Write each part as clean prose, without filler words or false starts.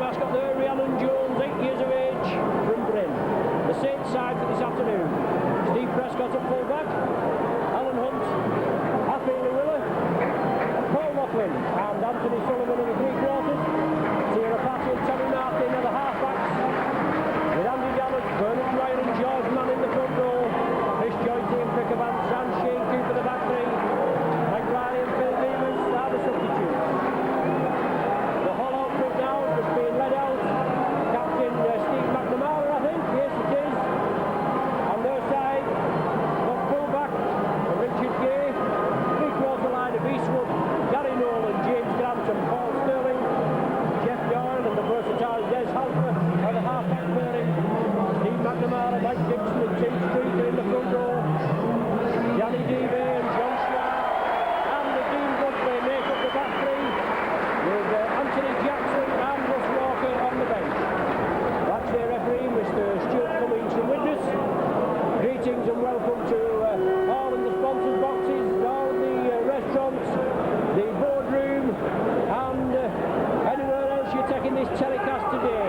mascot there, Helens, 8 years of age, from Bryn. The Saints side for this afternoon. Steve Prescott at full-back, Alan Hunt, Happy Willer, Paul Laughlin and Anthony Sullivan in the three-quarters. Sierra Patty and Tommy Martin are the half-backs. With Andy Dallas, Bernard Dwyer and George Mann in the front row. Chris Joyce, Ian Pickavance and Shane Cooper the back three. Mike Riley and Phil Davis are the substitutes. The whole outfit now is just being led out. Captain Steve McNamara, I think. Yes, it is. On their side, got full-back Richard Gay. Three-quarter line of Eastwood, Gary Nolan, James Grant and Paul Sterling. Jeff Doyle and the versatile Des Halper are the half-back pairing. Steve McNamara, Mike Dixon and Tim Streeter in the front row. Johnny Devay and John Sharp and the Dean Buckley make up the back three with Anthony Jackson and Russ Walker on the bench. That's their referee, Mr. Stuart Cummings from Widnes. Greetings and welcome to all in the sponsors boxes, all the restaurants, the boardroom and anywhere else you're taking this telecast today.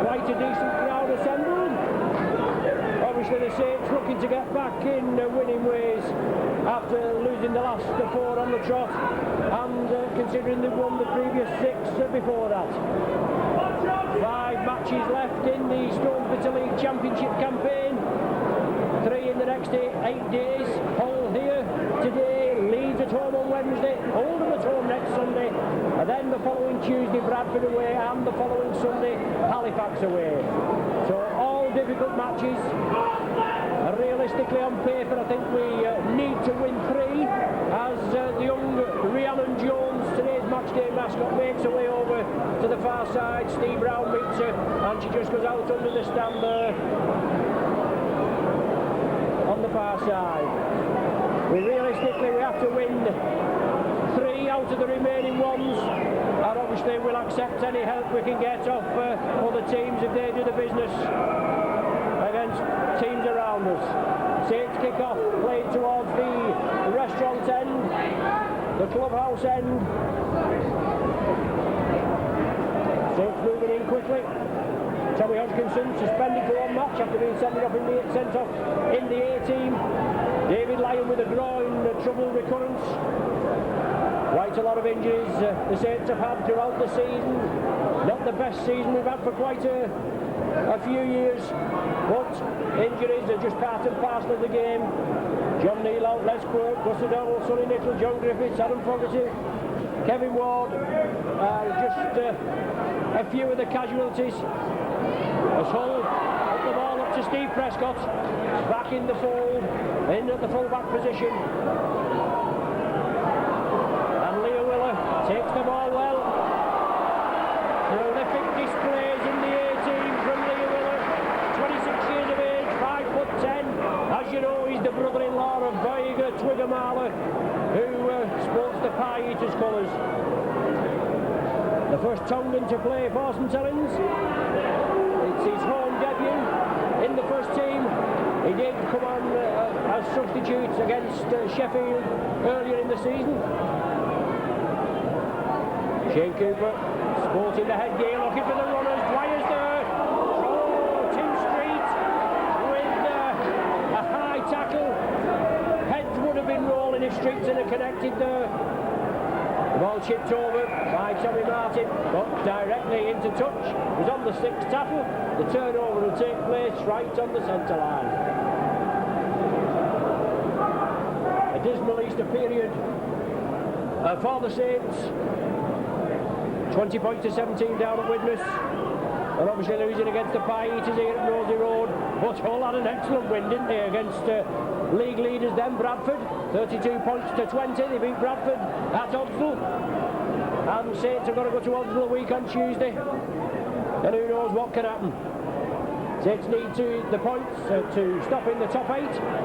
Quite a decent crowd assembled. Obviously the Saints looking to get back in winning ways after losing the last four on the trot and considering they've won the previous six before that. 5 matches left in the Stone Bitter League Championship campaign. 3 in the next 8 days. Hull here today, Leeds at home on Wednesday, Oldham at home next Sunday, and then the following Tuesday Bradford away, and the following Sunday Halifax away. So all difficult matches. Realistically on paper I think we need to win 3 as the young Rhiannon Jones, today's matchday mascot, makes her way over to the far side. Steve Brown meets her and she just goes out under the stand there on the far side. Realistically we have to win 3 out of the remaining ones, and obviously we'll accept any help we can get off other teams if they do the business against teams around us. Saints kick off, played towards the restaurant end, the clubhouse end. Saints moving in quickly. Tommy Hodgkinson suspended for 1 match after being sent off in the A team. David Lyon with a groin trouble recurrence. Quite a lot of injuries the Saints have had throughout the season. Not the best season we've had for quite a few years, but injuries are just part and parcel of the game. John Neal out, Les Quirk, Gus O'Donnell, Sonny Little, John Griffiths, Adam Fogarty, Kevin Ward, just a few of the casualties. As Hull put the ball up to Steve Prescott, back in the fold, in at the full-back position. And Leo Willer takes the ball well. Terrific displays in the A-team from Leo Willer, 26 years of age, 5'10". As you know, he's the brother-in-law of Boyega Twiggamala, who sports the Pie Eaters colours. The first Tongan to play for St Helens. It's his home debut in the first team. He did come on as substitute against Sheffield earlier in the season. Shane Cooper sporting the headgear, looking for the runners. Dwyer's there. Oh, Tim Street with a high tackle. Heads would have been rolling if Streeton had connected there. The ball chipped over by Tommy Martin, but directly into touch. It was on the 6th tackle. The turnover will take place right on the centre line. A dismal Easter period for the Saints. 20 points to 17 down at Widnes. And obviously losing against the Pie Eaters here at Rosie Road. But Hull had an excellent win, didn't they, against league leaders then, Bradford. 32 points to 20. They beat Bradford at Odsal. And Saints are going to go to Odsal a week on Tuesday. And who knows what can happen. Saints need the points to stop in the top 8.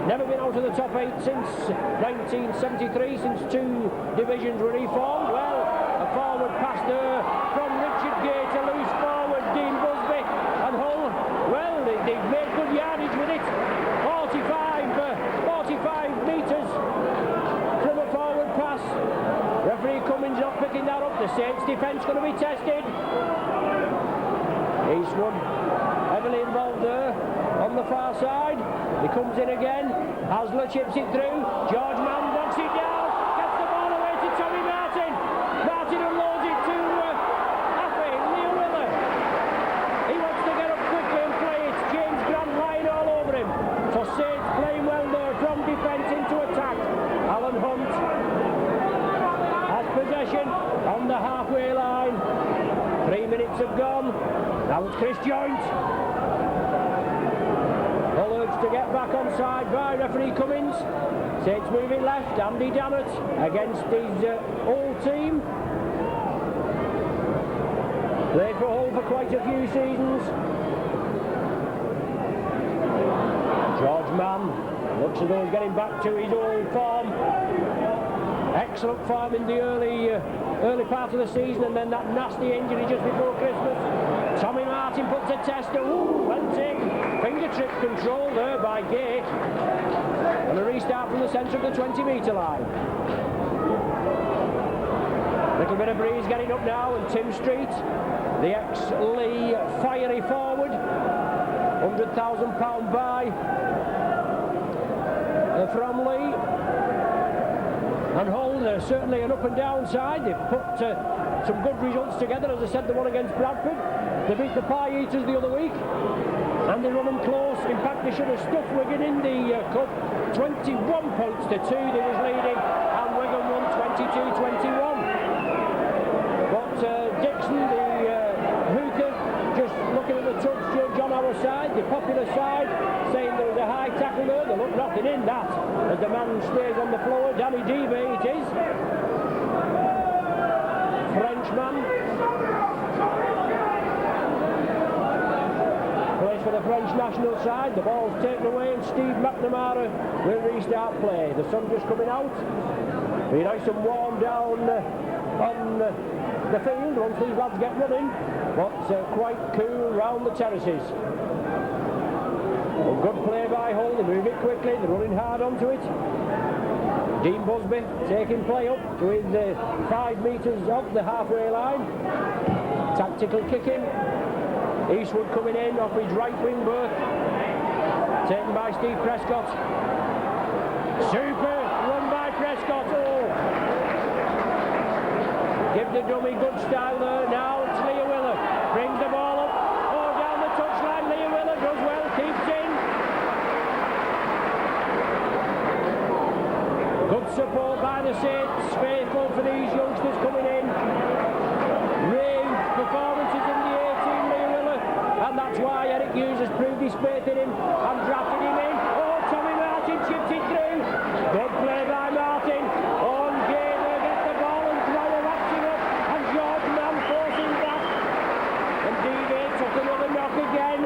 Never been out of the top 8 since 1973, since 2 divisions were reformed. Well, a forward pass there from Richard Gay to loose forward Dean Busby, and Hull, well, they've made good yardage with it. 45 metres from a forward pass. Referee Cummings not picking that that up. The Saints defence going to be tested. Eastwood heavily involved there on the far side. He comes in again. Hasler chips it through. George Mann knocks it down. Gets the ball away to Tommy Martin. Martin unloads it to Happy. Leo Willer. He wants to get up quickly and play it. James Grant lying all over him. So Saints playing well there from defence into attack. Alan Hunt has possession on the halfway line. 3 minutes have gone. Now it's Chris Joint. All urged to get back on side by referee Cummins. Saints moving left. Andy Dannett against his old team. Played for Hull for quite a few seasons. George Mann looks as though he's getting back to his old form. Excellent form in the early part of the season, and then that nasty injury just before Christmas. Tommy Martin puts a tester. Ooh, well taken. Finger trip control there by Gate. And a restart from the centre of the 20-metre line. Little bit of breeze getting up now, and Tim Street, the ex-Lee fiery forward, £100,000 buy from Lee. And Hull, certainly an up and down side. They've put some good results together. As I said, the one against Bradford. They beat the Pie Eaters the other week. And they run them close. In fact, they should have stuffed Wigan in the cup. 21 points to 2 they was leading. And Wigan won 22-21. But Dixon, the hooker, just looking at the touch judge on our side, the popular side, saying there was a high tackle there. They look nothing in that. As the man stays on the floor, Danny Devey it is. Frenchman. Plays for the French national side. The ball's taken away and Steve McNamara will restart play. The sun just coming out. Be nice and warm down on the field once these lads get running. But quite cool round the terraces. A good play by Hull. They move it quickly. They're running hard onto it. Dean Busby taking play up with 5 metres off the halfway line. Tactical kicking. Eastwood coming in off his right wing berth. Taken by Steve Prescott. Super run by Prescott. Oh! Give the dummy good style there. Now it's Leo Willer. Brings the ball up. Oh, down the touchline. Leo Willer does well. Keeps in. Good support by the Saints. Faithful for these youngsters coming in. Rave performances in the 18, Leo Willer. And that's why Eric Hughes has proved his faith in him and drafted him in. Oh, Tommy Martin chips it through. Good play by Martin. On Gamer gets the ball and Dwyer wraps him up. And George Mann forcing back. And Devey took another knock again.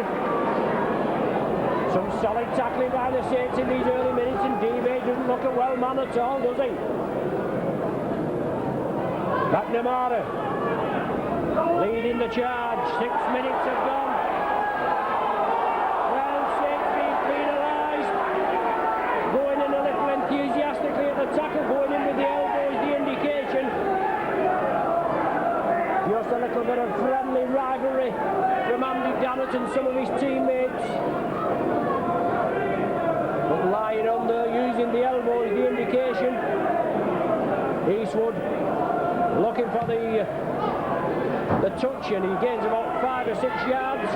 Some solid tackling by the Saints in these early minutes, and Devey doesn't look a well man at all, does he? McNamara leading the charge. 6 minutes have gone. Well, Saints being penalised. Going in a little enthusiastically at the tackle, going in with the elbow is the indication. Just a little bit of friendly rivalry from Andy Dannett and some of his teammates. But lying on there, using the elbow is the indication. Eastwood looking for the touch, and he gains about 5 or 6 yards.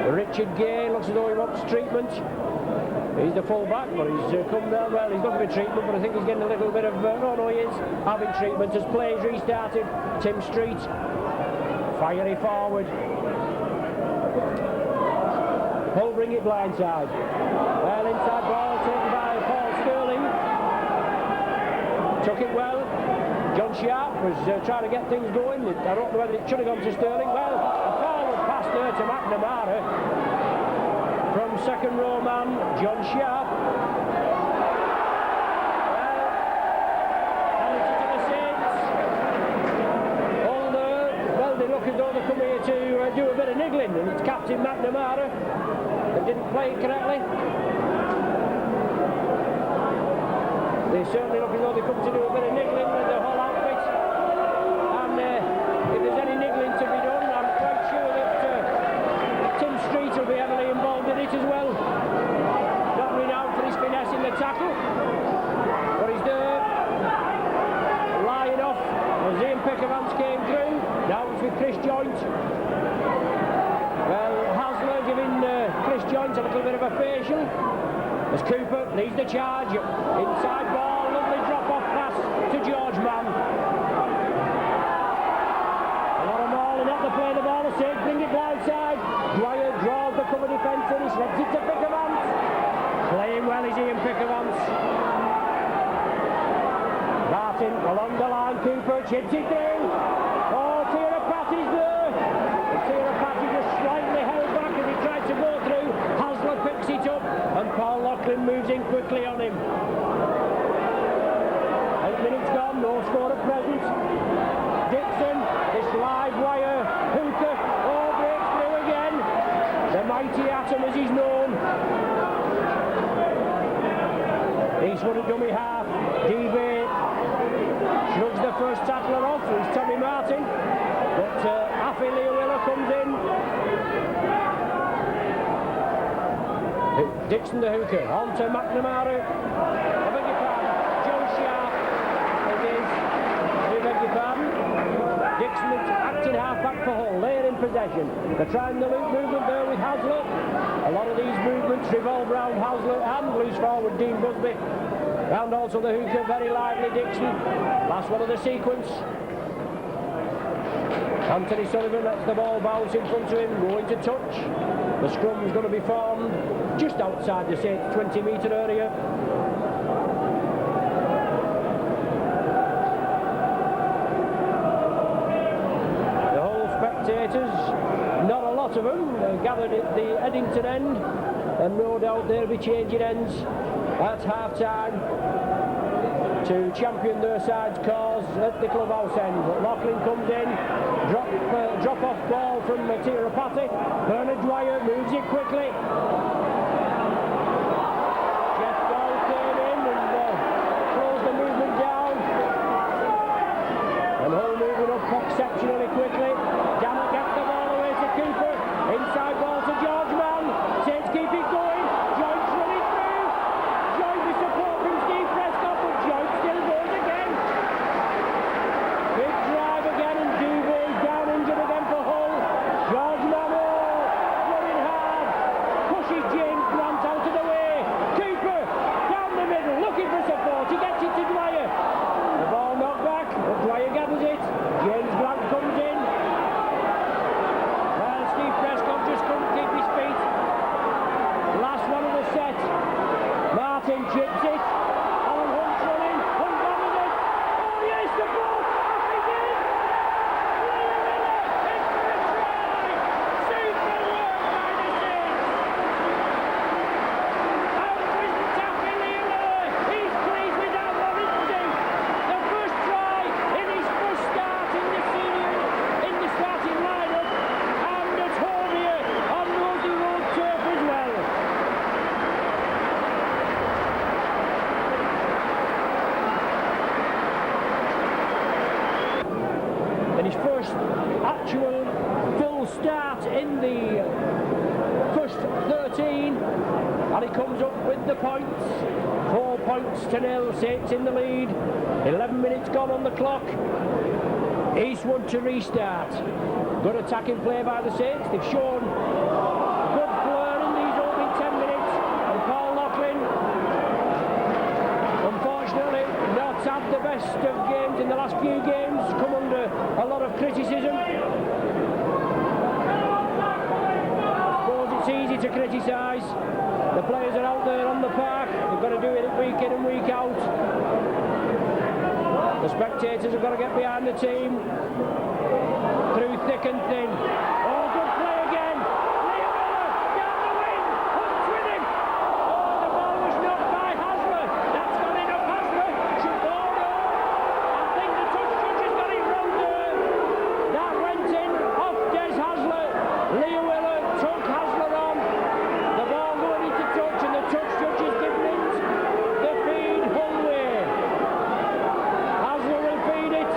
Richard Gay looks as though he wants treatment. He's the full-back, but he's come down well. He's looking for treatment, but I think he's getting a little bit of... no, he is having treatment as play is restarted. Tim Street, fiery forward. Hull bring it blindside. Well, inside ball taken by Paul Sterling. Took it well. John Sharp was trying to get things going. I don't know whether it should have gone to Sterling. Well, a forward pass there to McNamara from second row man John Sharp. Well, penalty to the Saints. All there. Well, they look as though they come here to do a bit of niggling, and it's Captain McNamara that didn't play it correctly. They certainly look as though they come to do a bit of niggling with the whole outfit. as well. Not renowned for his finesse in the tackle, but he's there, lying off as Ian Pickervance came through. Now it's with Chris Joint. Well, Hasler giving Chris Joint a little bit of a facial as Cooper leads the charge. Inside ball, lovely drop-off pass to George Mann. A lot of mauling up the play, the ball is safe, bring it down side. Dwyer draws the cover defence in, he slips it to Pickervance. Playing well is Ian Pickervance. Martin along the line, Cooper chips it through. Oh, Tirapatti's there. And Tirapatti just slightly held back as he tried to go through. Hasler picks it up and Paul Loughlin moves in quickly on him. 8 minutes gone, no score at present. Dixon, this live wire hooker, oh, breaks through again. The mighty Atom as he's known. Eastwood at dummy half. DB shrugs the first tackler off, it's Tommy Martin. But Affy Leawiller comes in. Dixon the hooker, on to McNamara. I beg your pardon, Joe Sharp. It is, I beg your pardon. Dixon acting half-back for Hull, they're in possession. They're trying the loop movement there with Hasler. A lot of these movements revolve around Hasler and loose forward Dean Busby. And also the hooker, very lively Dixon. Last one of the sequence. Anthony Sullivan lets the ball bounce in front of him, going to touch. The scrum's going to be formed just outside the 20-metre area. The Hull spectators, not a lot of them, gathered at the Eddington end, and no doubt they'll be changing ends at half-time to champion their side's cause at the clubhouse end. But Loughlin comes in, drop-off ball from Tirapatti. Bernard Dwyer moves it quickly. Jeff Ball came in and closed the movement down. And Hull moving up exceptionally quickly. Janet gets the ball away to Cooper. Inside ball to George Mann. Saints keep it going. Joint's running through. Joint with support from Steve Prescott, but Joint still goes again. Big drive again, and Dubé's down injured again for Hull. George Mann running hard. Pushes James Grant out of the way. Cooper down the middle, looking for support. He gets it to Dwyer. The ball knocked back, but Dwyer gathers it. James Grant comes in. Well, Steve Prescott just couldn't keep his feet. Last one of the set. Martin chips it. Alan Hunt's running. Hunt gathers it. Oh yes, the ball. Off it is. It's for a try. Super work by the Saints. Out with the tackle, Leawiller. He's pleased with that one, isn't he? The first try in his first start in the starting lineup, and at home here on Rosie Road turf as well. In his first actual full start in the first 13, and he comes up with the points. 4 points to nil, Saints in the lead. 11 minutes gone on the clock. Eastwood to restart. Good attacking play by the Saints. They've shown good flair in these opening 10 minutes. And Paul Loughlin, unfortunately, not had the best of games in the last few games. Come under a lot of criticism. I suppose it's easy to criticise. The players are out there on the park. They've got to do it week in and week out. The spectators have got to get behind the team through thick and thin. Oh, good play again. Leawiller down the wing. Hunt's with him. Oh, the ball was knocked by Hasler. That's gone in off Hasler. Should go no. I think the touch judge has got it wrong there. That went in off Des Hasler. Leawiller took Hasler on. The ball going into touch, and the touch judge is giving it the feed Hull way. Hasler will feed it.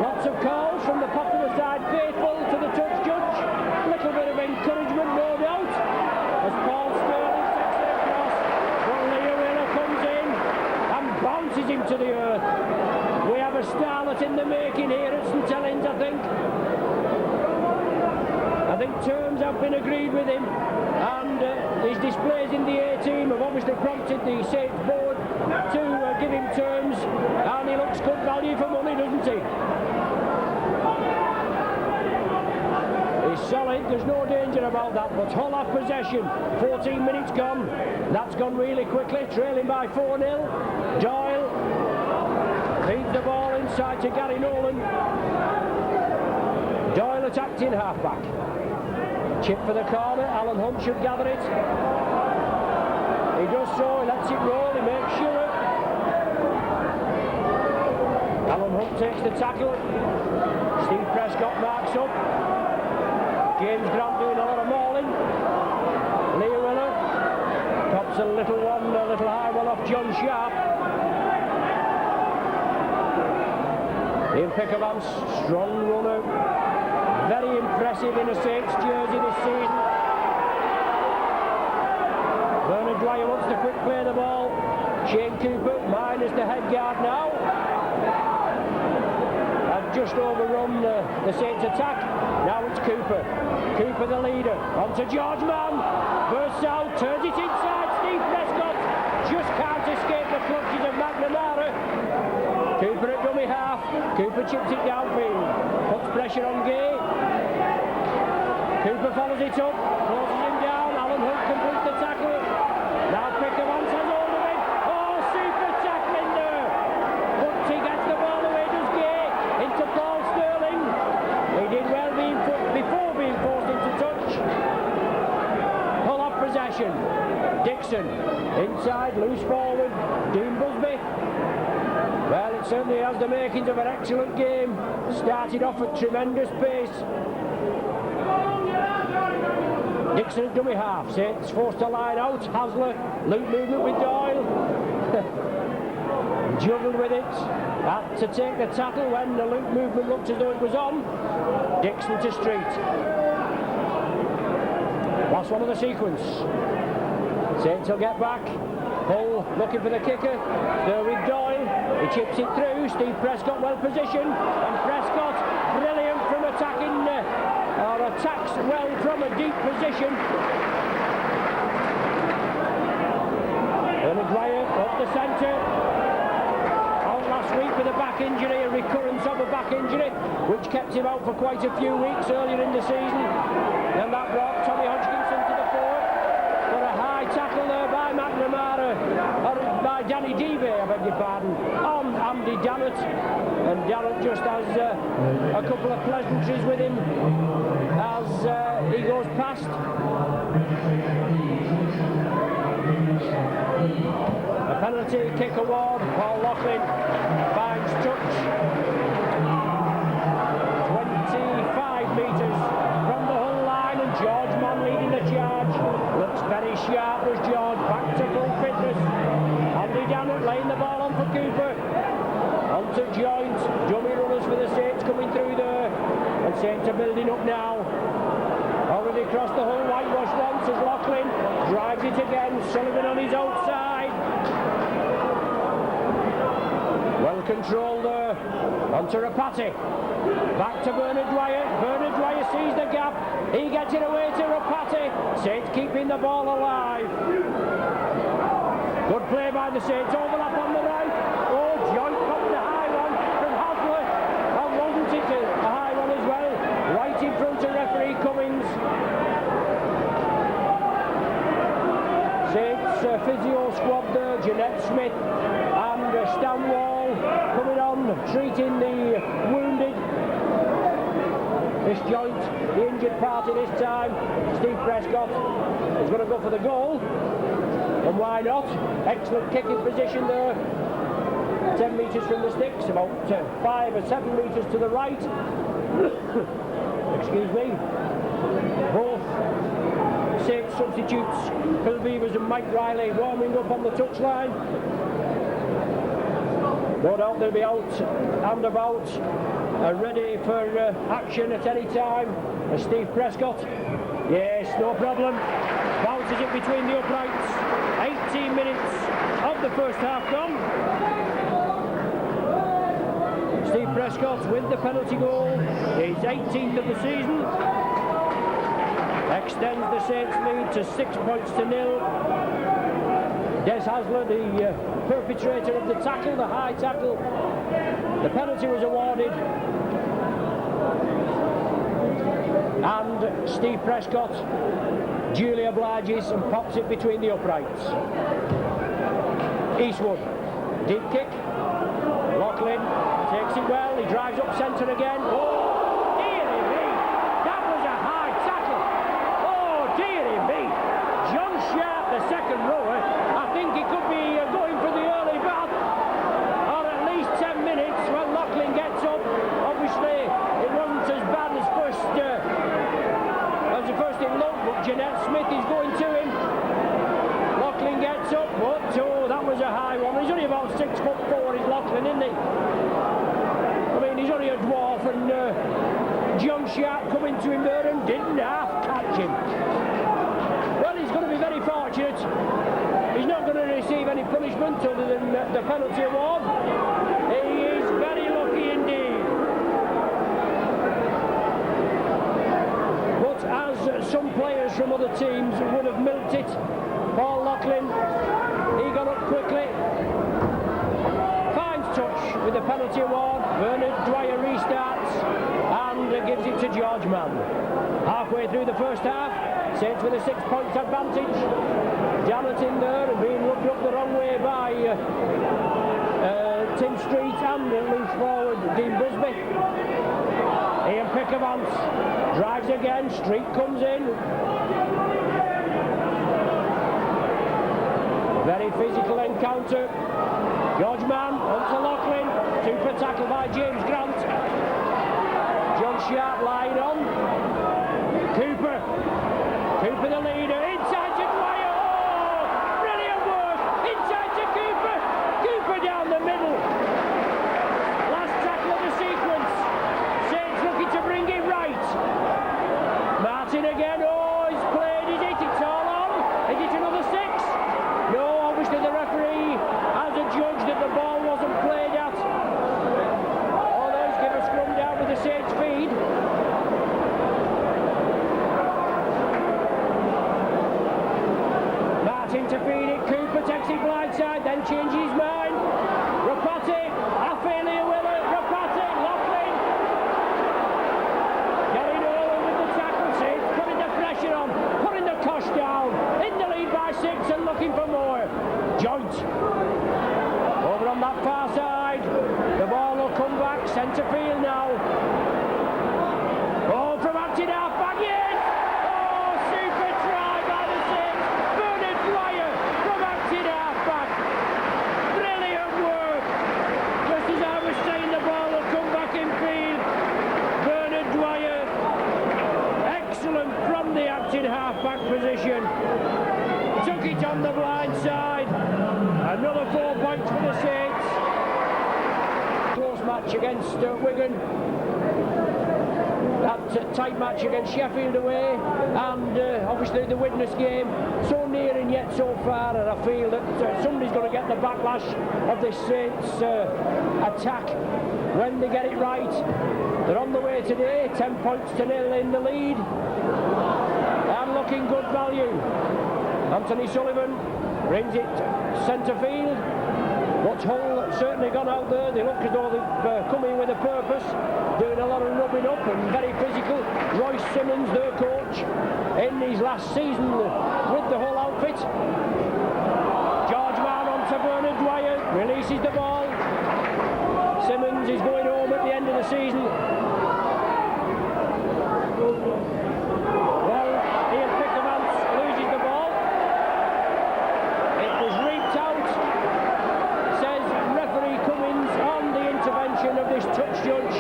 Lots of calls from the popular outside faithful to the touch judge. Little bit of encouragement, no doubt, as Paul Sterling takes it across. But Leo Wheeler comes in and bounces him to the earth. We have a starlet in the making here at St Helens, I think. I think terms have been agreed with him, and his displays in the A-team have obviously prompted the Saints board to give him terms, and he looks good value for money, doesn't he? He's solid, there's no danger about that, but Hull have possession. 14 minutes gone. That's gone really quickly, trailing by 4-0. Doyle feeds the ball inside to Gary Nolan. Doyle attacked in half-back. Chip for the corner, Alan Hunt should gather it. He does so, he lets it roll, he makes sure. Alan Hunt takes the tackle. Steve Prescott marks up. James Grant doing a lot of mauling. Leo Wheeler tops a little high one off John Sharp. Ian Pickerman, strong runner. Very impressive in a Saints jersey this season. Bernard Dwyer wants to quick play the ball. Shane Cooper minus the head guard now. Have just overrun the Saints attack. Now it's Cooper. Cooper the leader. On to George Mann. Bursts out, turns it inside. Steve Prescott just can't escape the clutches of McNamara. Cooper at dummy half. Cooper chips it downfield. Puts pressure on Gay. Cooper follows it up. Closes him down. Alan Hunt completes the tackle. Now Pickerman has hold of it. Oh, super tackling there. But he gets the ball away, does Gay. Into Paul Sterling. He did well before being forced into touch. Hull off possession. Dixon inside, loose forward. Dean Busby. Well, it certainly has the makings of an excellent game. Started off at tremendous pace. Dixon at dummy half. Saints forced to line out. Hasler, loop movement with Doyle. Juggled with it. Had to take the tackle when the loop movement looked as though it was on. Dixon to Street. Last one of the sequence. Saints will get back. Hull looking for the kicker. There with Doyle. He chips it through. Steve Prescott well positioned. And Prescott brilliant from attacking, or attacks well from a deep position. Bernard Dwyer up the centre. Out last week with a back injury, a recurrence of a back injury, which kept him out for quite a few weeks earlier in the season. And that brought Tommy Hodgkinson to the fore. For a high tackle there by McNamara, or by Danny Devey, I beg your pardon, on Andy Dannett. And Dannett just has a couple of pleasantries with him as he goes past. A penalty kick award. Paul Loughlin finds touch. 25 metres from the Hull line, and George Mann leading the charge. Looks very sharp as George, back to full fitness. Andy Dannett laying the ball on for Cooper. Onto Joint, dummy runners for the Saints coming through there. And Saints are building up now. Already across the Hull whitewash once as Loughlin drives it again. Sullivan on his outside. Well controlled there. Onto Rapati. Back to Bernard Dwyer. Bernard Dwyer sees the gap. He gets it away to Rapati. Saints keeping the ball alive. Good play by the Saints. Overlap on the right. Oh, Joint popped the high one from Hasler. And wasn't it a high one as well? Right in front of referee Cummings. Saints physio squad there. Jeanette Smith and Stanwall coming on, treating the wounded. This Joint, the injured party this time. Steve Prescott is going to go for the goal. And why not? Excellent kicking position there. 10 metres from the sticks, about 5 or 7 metres to the right. Excuse me. Both Saints substitutes, Phil Beavers and Mike Riley, warming up on the touchline. No doubt they'll be out and about are ready for action at any time. Steve Prescott, yes, no problem, bounces it between the uprights. 18 minutes of the first half gone. Steve Prescott with the penalty goal, his 18th of the season, extends the Saints lead to 6 points to 0. Des Hasler, the perpetrator of the tackle, the high tackle, the penalty was awarded, and Steve Prescott duly obliges and pops it between the uprights. Eastwood, deep kick, Loughlin takes it well, he drives up centre again. Oh, dearie me, that was a high tackle. Oh, dearie me. John Sharp, the second rower, I think he could be going for the early bath, or at least 10 minutes when Loughlin gets up. Obviously, it wasn't as bad as the first it looked, but Jeanette Smith is going to him. Loughlin gets up, but oh, that was a high one. He's only about 6'4", is Loughlin, isn't he? I mean, he's only a dwarf, and John Sharp coming to him there and didn't half catch him. Well, he's going to be very fortunate. He's not going to receive any punishment other than the penalty award. He is very lucky indeed. But as some players from other teams would have milked it, Paul Loughlin, he got up quickly. Fine touch with the penalty award. Bernard Dwyer restarts and gives it to George Mann. Halfway through the first half, Saints with a 6 point advantage. Janet in there and being rubbed up the wrong way by Tim Street and loose forward Dean Busby. Ian Pickavant drives again, Street comes in. Very physical encounter. George Mann onto Loughlin. Super tackle by James Grant. John Sharp lying on. Cooper the leader. Inside to Dwyer. Oh, brilliant work. Inside to Cooper. Cooper down the middle. Last tackle of the sequence. Saints looking to bring it right. Martin again. Oh, he's played. Is it? It's all on. Is it another 6? No, obviously the referee has adjudged that the ball wasn't played at. Oh, those give a scrum down with the Saints feed. Martin to feed it, Cooper takes it blindside, then changes his mind. Rapati, Affalia Willer, Rapati, Loughlin. Getting over with the tackle, Saints putting the pressure on, putting the cost down. In the lead by 6 and looking for more. Joint. Over on that far side. The ball will come back, centre field now. Oh, from acting half back, yes! Oh, super try by the Saints. Bernard Dwyer from acting half back. Brilliant work. Just as I was saying, the ball will come back in field. Bernard Dwyer. Excellent from the acting half back position. Took it on the blind side. Another 4 points for the Saints. Close match against Wigan. That tight match against Sheffield away. And obviously the witness game. So near and yet so far. And I feel that somebody's going to get the backlash of this Saints attack when they get it right. They're on the way today. 10 points to 0 in the lead. And looking good value. Anthony Sullivan brings it centre field. But Hull certainly gone out there. They look as though they've come in with a purpose, doing a lot of rubbing up and very physical. Royce Simmons, their coach, in his last season with the Hull outfit. George Mann on to Bernard Dwyer, releases the ball. Simmons is going home at the end of the season. Well, Ian Pickavant loses the ball. It was reaped out, says referee Cummins on the intervention of this touch judge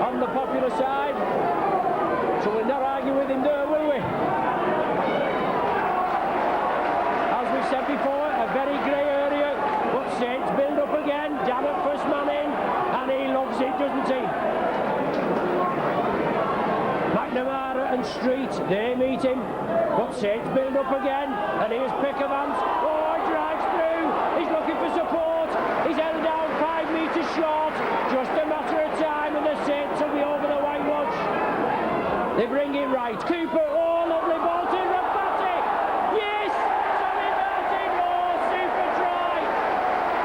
on the popular side. So we'll not argue with him there, will we? As we said before, a very grey area, but Saints build up again. Janet first man in, and he loves it, doesn't he? and Street, they meet him, but Saints build up again, and here's Pickermans. Oh, he drives through, he's looking for support, he's held down 5 metres short, just a matter of time, and the Saints will be over the whitewash. They bring it right, Cooper, oh, lovely ball to Rapati, yes, Tommy Martin, oh, super try,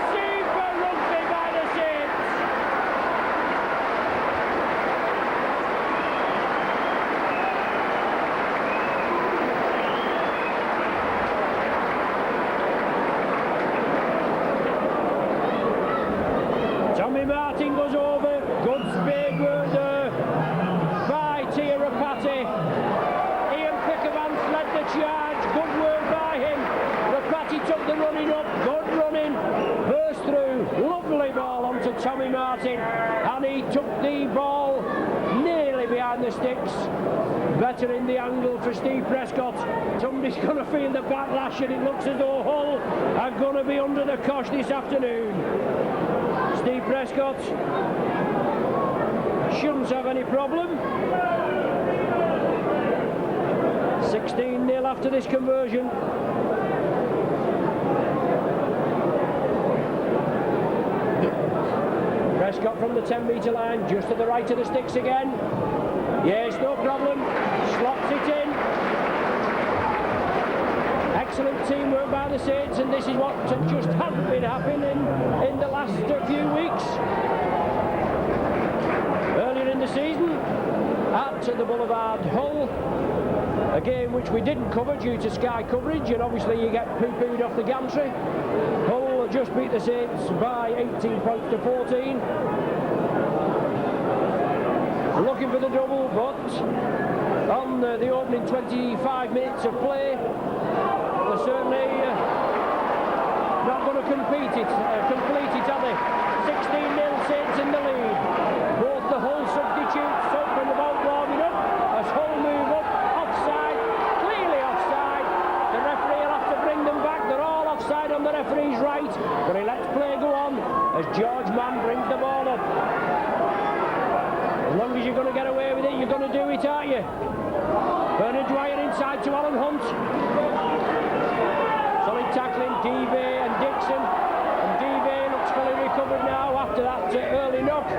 super rugby by the Saints. Tommy Martin goes over, good spade work there by Tia Rapati. Ian Pickermans led the charge, good work by him. Rapati took the running up, good running, burst through, lovely ball onto Tommy Martin, and he took the ball nearly behind the sticks. Better in the angle for Steve Prescott. Somebody's going to feel the backlash, and it looks as though Hull are going to be under the cosh this afternoon. Steve Prescott shouldn't have any problem. 16-0 after this conversion. Prescott from the 10-metre line, just to the right of the sticks again. Yes, no problem. Slots it in. Excellent teamwork by the Saints, and this is what just hasn't been happening in the last few weeks. Earlier in the season, at the Boulevard Hull, a game which we didn't cover due to Sky coverage, and obviously you get poo-pooed off the gantry. Hull just beat the Saints by 18 points to 14. Looking for the double, but on the opening 25 minutes of play, they're certainly not going to complete it, are they? 16-0 Saints in the lead. Both the Hull substitutes open about warming up as Hull move up, offside, clearly offside. The referee will have to bring them back. They're all offside on the referee's right, but he lets play go on as George Mann brings the ball up. As long as you're going to get away with it, you're going to do it, aren't you? Bernard Dwyer inside to Alan Hunt. Solid tackling, Devey and Dixon. And Devey looks fully recovered now after that early knock.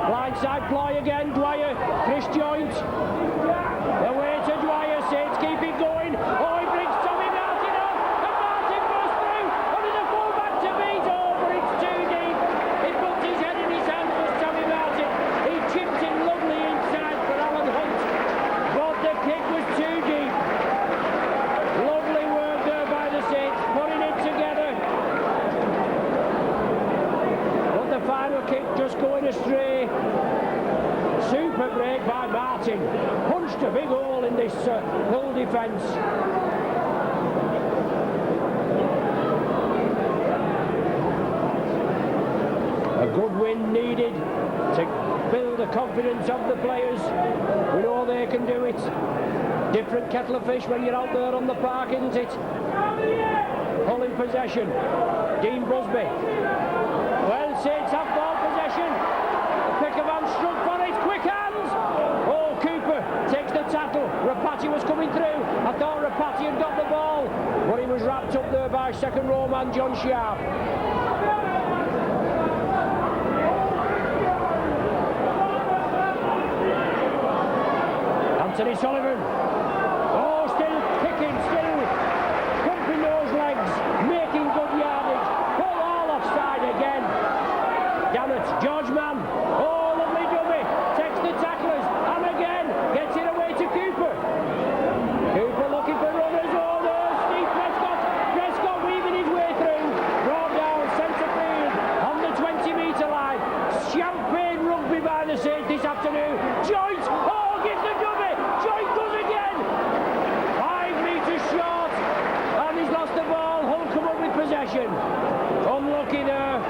Blindside ploy again, Dwyer, Chris Joint. Away to Dwyer, Saints keep it going. Oh, he brings Tommy Martin on. And Martin goes through. Only the full-back to beat over, it's too deep. He puts his head in his hands for Tommy Martin. He chipped in lovely inside for Alan Hunt. But the kick was too deep. Lovely work there by the Saints, putting it together. But the final kick just going astray. Super break by Martin. Punched a big hole in this Hull defence. A good win needed to build the confidence of the players. We know they can do it. Different kettle of fish when you're out there on the park, isn't it? Hull in possession. Dean Busby. Well, Saints have ball possession. Pickerman struck for it. Quick hands. Oh, Cooper takes the tackle. Rapati was coming through. I thought Rapati had got the ball, but he was wrapped up there by second row man John Sharp. Anthony Sullivan. Oh, still kicking, still pumping those legs, making good yardage. Pull all offside again. Damn it, George Mann. Oh, lovely dummy. Takes the tacklers, and again gets it away to Cooper. Cooper looking for runners. Oh, there's Steve Prescott. Prescott weaving his way through. Brought down centre field on the 20-metre line. Champagne rugby by the Saints this afternoon. Joint. Oh, gives the dummy. Joint goes again. 5 metres short, and he's lost the ball. Hull come up with possession. Unlucky there.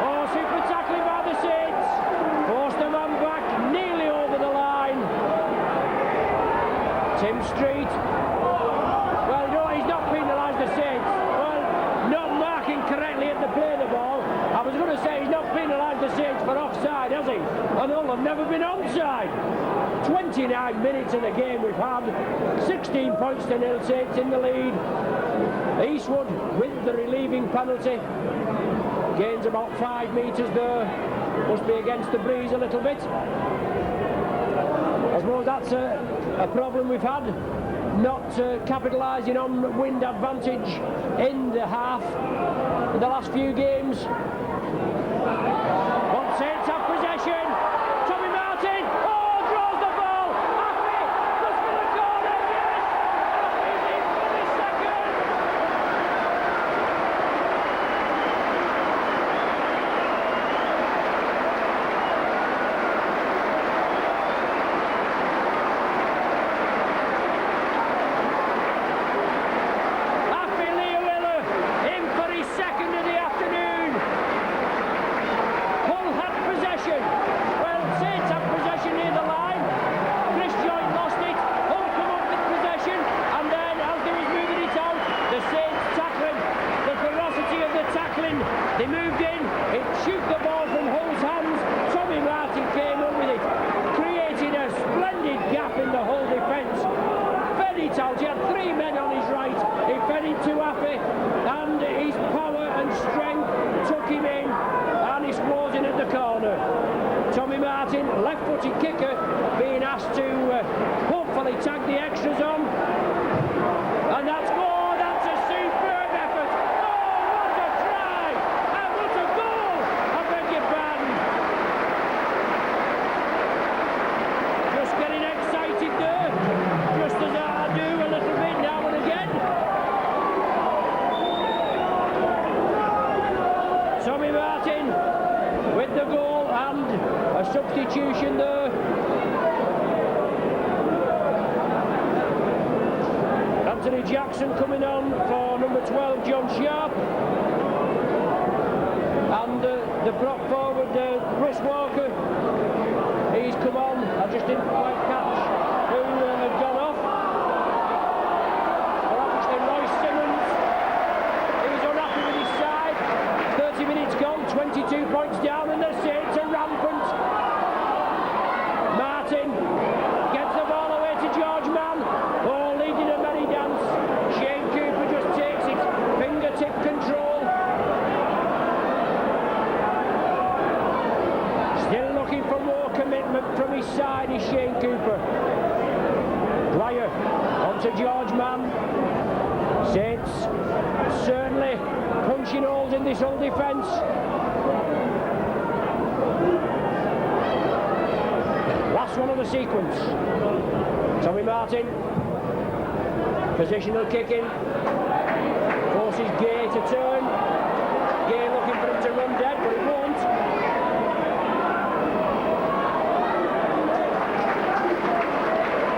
Oh, super tackling by the Saints. Forced the man back, nearly over the line. Tim Street. Well, no, he's not penalised the Saints. Well, not marking correctly at the play of the ball. I was going to say he's not penalised the Saints for offside, has he? And Hull have never been onside. 29 minutes of the game we've had. 16 points to 0, Saints in the lead. Eastwood with the relieving penalty. Gains about 5 metres there. Must be against the breeze a little bit. I suppose that's a problem we've had. Not capitalising on wind advantage in the half in the last few games. But Saints have possession. Tommy Martin, draws the ball. Happy, goes for the corner, yes! Happy's in for the second. They moved in, it shoot the ball from Hull's hands. Tommy Martin came up with it, creating a splendid gap in the Hull defence. Fed it out, he had 3 men on his right, he fed it to Happy, and his power and strength took him in, and he scores in at the corner. Tommy Martin, left-footed kicker, being asked to hopefully tag the extras on, and that's goal. That's a superb effort. What a try! And what a goal! I beg your pardon. Just getting excited there, just as I do a little bit now and again. Tommy Martin with the goal and a substitution there. Anthony Jackson coming on for number 12, John Sharp. And the prop forward, Russ Walker, he's come on. I just didn't quite catch who had gone off. Well, obviously Royce Simmons, he's unhappy with his side. 30 minutes gone, 22 points down, and the Saints are rampant. Martin gets the ball away to George Mann. Leading a merry dance. Shane Cooper just takes it, fingertip control. Still looking for more commitment from his side is Shane Cooper. Dwyer onto George Mann. Saints certainly punching holes in this whole defence. Last one of the sequence. Tommy Martin. Positional kicking, forces Gay to turn. Gay looking for him to run dead, but he won't.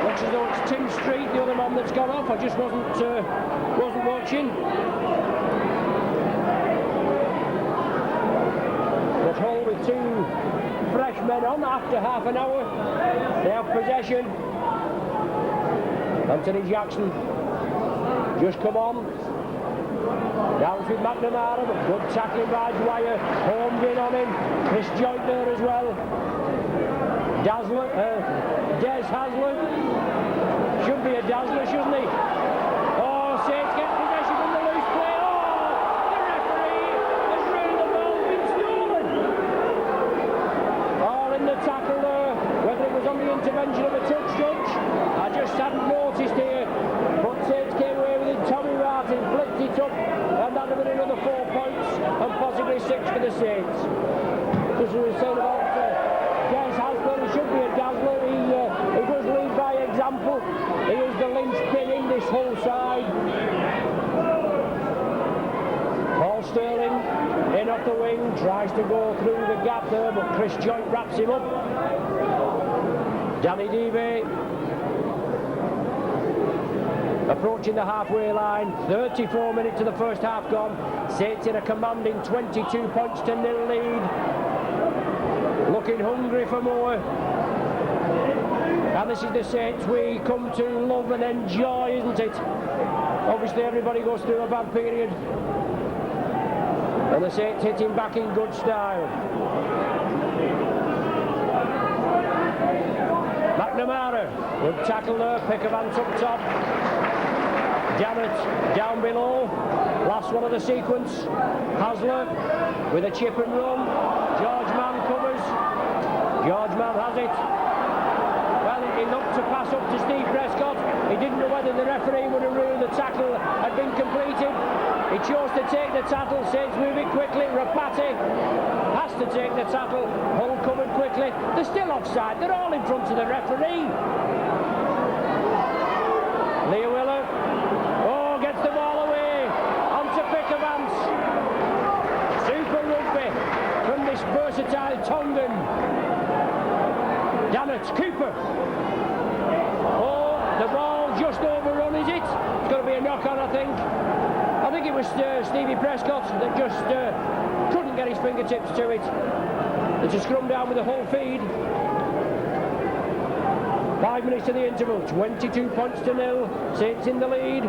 Looks as though it's Tim Street, the other man that's gone off. I just wasn't watching. But Hull with 2 fresh men on after half an hour. They have possession. Anthony Jackson just come on. Downs with McNamara, but good tackling by Dwyer. Homed in on him. Chris Joint there as well. Des Hasler. Should be a Dazzler, shouldn't he? Saints get possession from the loose play. The referee has ruled the ball been stolen. All in the tackle there. Whether it was on the intervention of a touch judge, I just hadn't noticed here. But Saints came away with it. Tommy Martin flicked it up, and that would have been another 4 points and possibly 6 for the Saints. Just as we were saying about Des Hasler, he should be a Dazzler. He does lead by example. He is the linchpin in this whole side. Paul Sterling in off the wing, tries to go through the gap there, but Chris Joint wraps him up. Danny Devey approaching the halfway line. 34 minutes of the first half gone. Saints in a commanding 22 points to 0 lead. Looking hungry for more. And this is the Saints we come to love and enjoy, isn't it? Obviously everybody goes through a bad period. And the Saints hitting back in good style. McNamara. Good tackle there, Pickavance up top. Janet down below. Last one of the sequence. Hasler with a chip and run. George Mann covers. George Mann has it. Well, he looked to pass up to Steve Prescott. He didn't know whether the referee would have ruled the tackle had been completed. He chose to take the tackle. Saints moving quickly. Rapati has to take the tackle. Hull covered quickly. They're still offside. They're all in front of the referee. Leah Willer. Oh, gets the ball away. Onto Pickavance. Super rugby from this versatile Tongan. Dannett, Cooper. Oh, the ball just overrun, is it? It's going to be a knock-on, I think. I think it was Stevie Prescott that just couldn't get his fingertips to it. It's a scrum down with the whole feed. 5 minutes to the interval, 22 points to 0. Saints in the lead.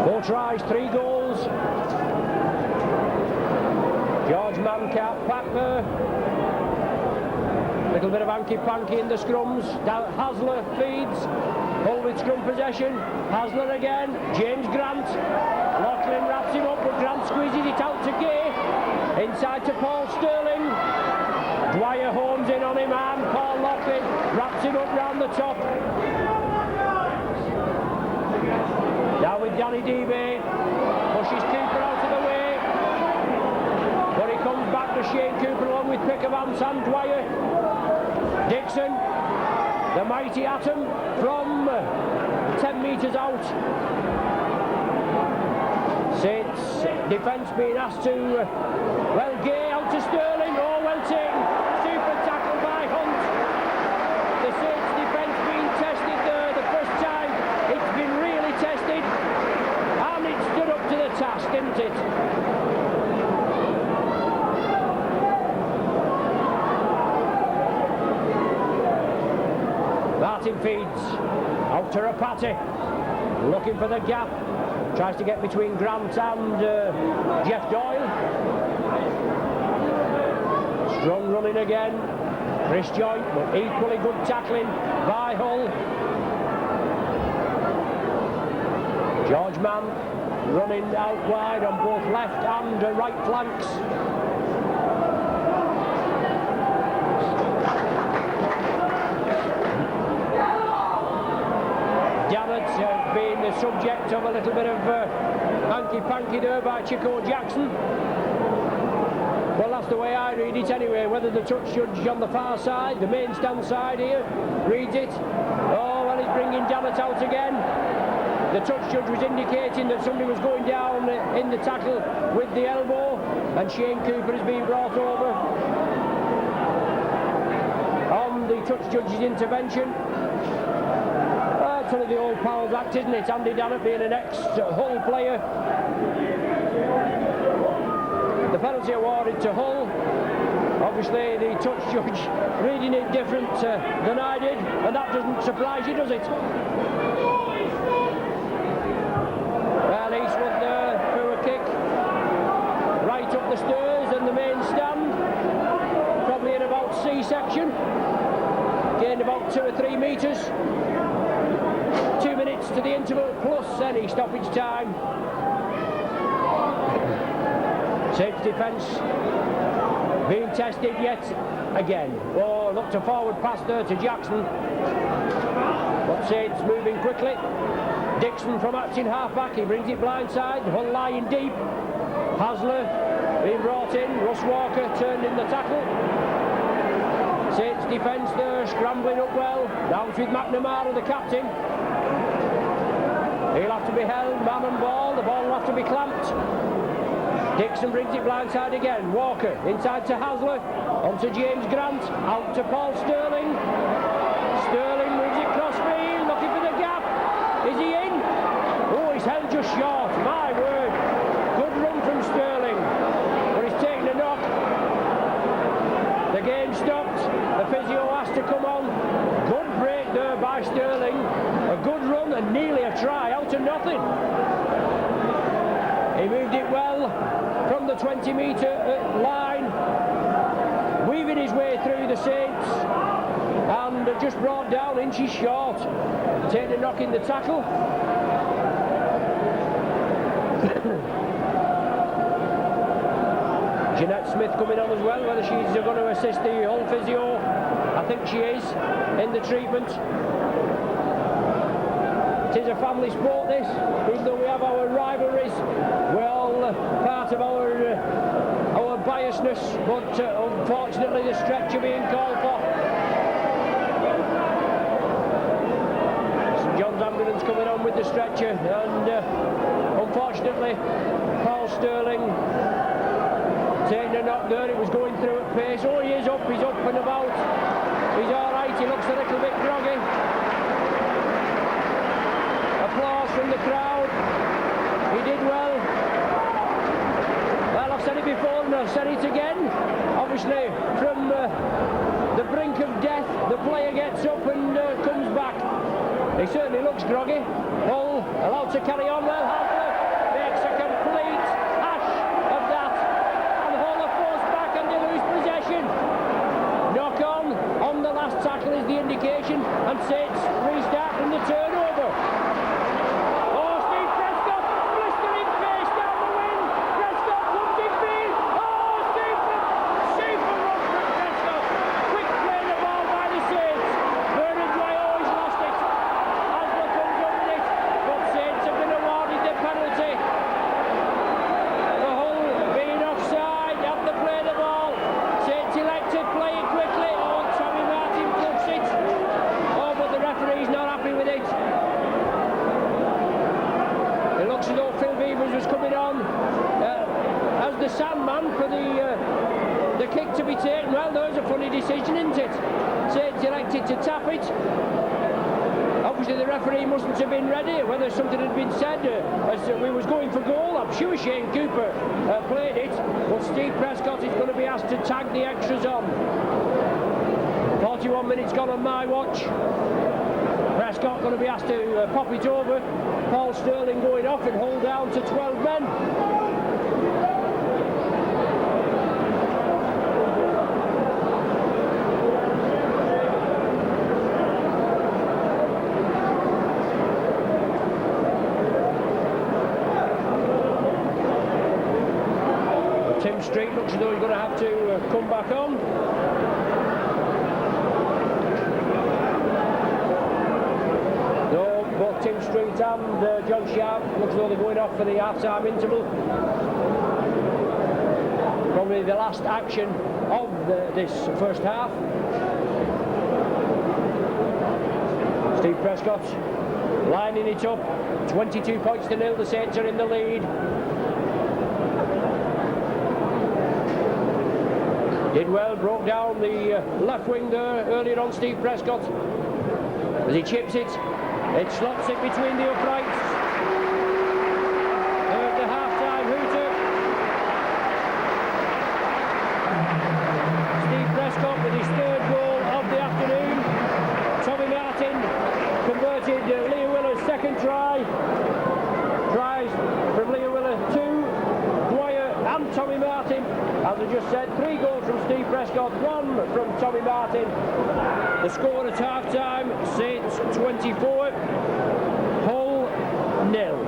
Four tries, 3 goals. George Mann can't pack there. Little bit of hanky-panky in the scrums. Hasler feeds. Hull with scrum possession. Hasler again. James Grant. Loughlin wraps him up, but Grant squeezes it out to Gay. Inside to Paul Sterling. Dwyer homes in on him, and Paul Loughlin wraps him up round the top. Now with Danny Debay. Pushes Cooper out of the way. But he comes back to Shane Cooper along with Pickavance and Dwyer. Dixon, the mighty Atom, from 10 metres out. Saints defence being asked to, well, Gay out to Sterling. Oh, well taken. Super tackle by Hunt. The Saints defence being tested there. The first time it's been really tested. And it stood up to the task, didn't it? Martin feeds out to Rapati, looking for the gap, tries to get between Grant and Jeff Doyle. Strong running again, Chris Joint, but equally good tackling by Hull. George Mann running out wide on both left and right flanks. Being the subject of a little bit of hanky-panky there by Chico Jackson. Well, that's the way I read it anyway. Whether the touch judge on the far side, the main stand side here, reads it. Oh, well, he's bringing Dannett out again. The touch judge was indicating that somebody was going down in the tackle with the elbow, and Shane Cooper is being brought over on the touch judge's intervention. It's one of the old pals act, isn't it? Andy Dannett being an ex-Hull player. The penalty awarded to Hull. Obviously the touch judge reading it different than I did, and that doesn't surprise you, does it? Well, Eastwood threw a kick right up the stairs and the main stand, probably in about C section, gained about 2 or 3 metres. 2 minutes to the interval plus any stoppage time. Saints defence being tested yet again. Oh, looked a forward pass there to Jackson. But Saints moving quickly. Dixon from acting half-back, he brings it blindside. Hull lying deep. Hasler being brought in. Russ Walker turned in the tackle. Saints defence there, scrambling up well. Down with McNamara, the captain. He'll have to be held, man and ball. The ball will have to be clamped. Dixon brings it blindside again. Walker inside to Hasler. On to James Grant. Out to Paul Sterling. Sterling moves it crossfield, looking for the gap. Is he in? Oh, he's held just short. My word. Good run from Sterling. But he's taken a knock. The game stopped. The physio has to come on. Good break there by Sterling. A good run and nearly a try out of nothing. He moved it well from the 20-metre line. weaving his way through the Saints and just brought down inches short. Taking a knock in the tackle. Jeanette Smith coming on as well, whether she's going to assist the Hull physio. I think she is in the treatment. It is a family sport, this, even though we have our rivalries. We're all part of our biasness, but unfortunately the stretcher being called for. St John's ambulance coming on with the stretcher, and unfortunately Paul Sterling taking a knock there. It was going through at pace. Oh, he's up and about. He's alright, he looks a little bit groggy. Applause from the crowd. He did well. Well, I've said it before and I've said it again. Obviously, from the brink of death, the player gets up and comes back. He certainly looks groggy. Hull allowed to carry on well. Halfley makes a complete hash of that. And Hull are forced back and they lose possession. Knock on the last tackle is the indication, and Saints restart from the turnover. Oh, Steve Prescott, blistering pace down the wing. Prescott comes in field. Oh, super run from Prescott. Quick play the ball by the Saints. Bernard Dwyer always lost it. Asler comes up with it, but Saints have been awarded the penalty. The Hull being offside, have to play the ball. Saints elect to play it quickly. Oh, Tommy Martin flips it. Oh, but the referee's not happy with it. It looks as though Phil Beavers was coming on as the Sandman for the kick to be taken. Well, there's a funny decision, isn't it? Saints elected to tap it. Obviously the referee mustn't have been ready, whether something had been said as we was going for goal. I'm sure Shane Cooper played it, but Steve Prescott is going to be asked to tag the extras on. 41 minutes gone on my watch. Prescott going to be asked to pop it over. Paul Sterling going off and hold down to 12 men. Tim Street looks as though he's going to have to come back on. No, both Tim Street and John Sharp looks as though they're going off for the half-time interval. Probably the last action of this first half. Steve Prescott lining it up. 22 points to nil. The Saints are in the lead. Did well, broke down the left wing there earlier on, Steve Prescott. As he chips it, it slots it between the uprights. There's the half-time hooter. Steve Prescott with his third goal of the afternoon. Tommy Martin converted Leah Willer's second try. Tries from Leah Willer, 2, Dwyer and Tommy Martin. As I just said, 3 goals from Steve Prescott, 1 from Tommy Martin. The score at half-time, Saints 24, Hull 0.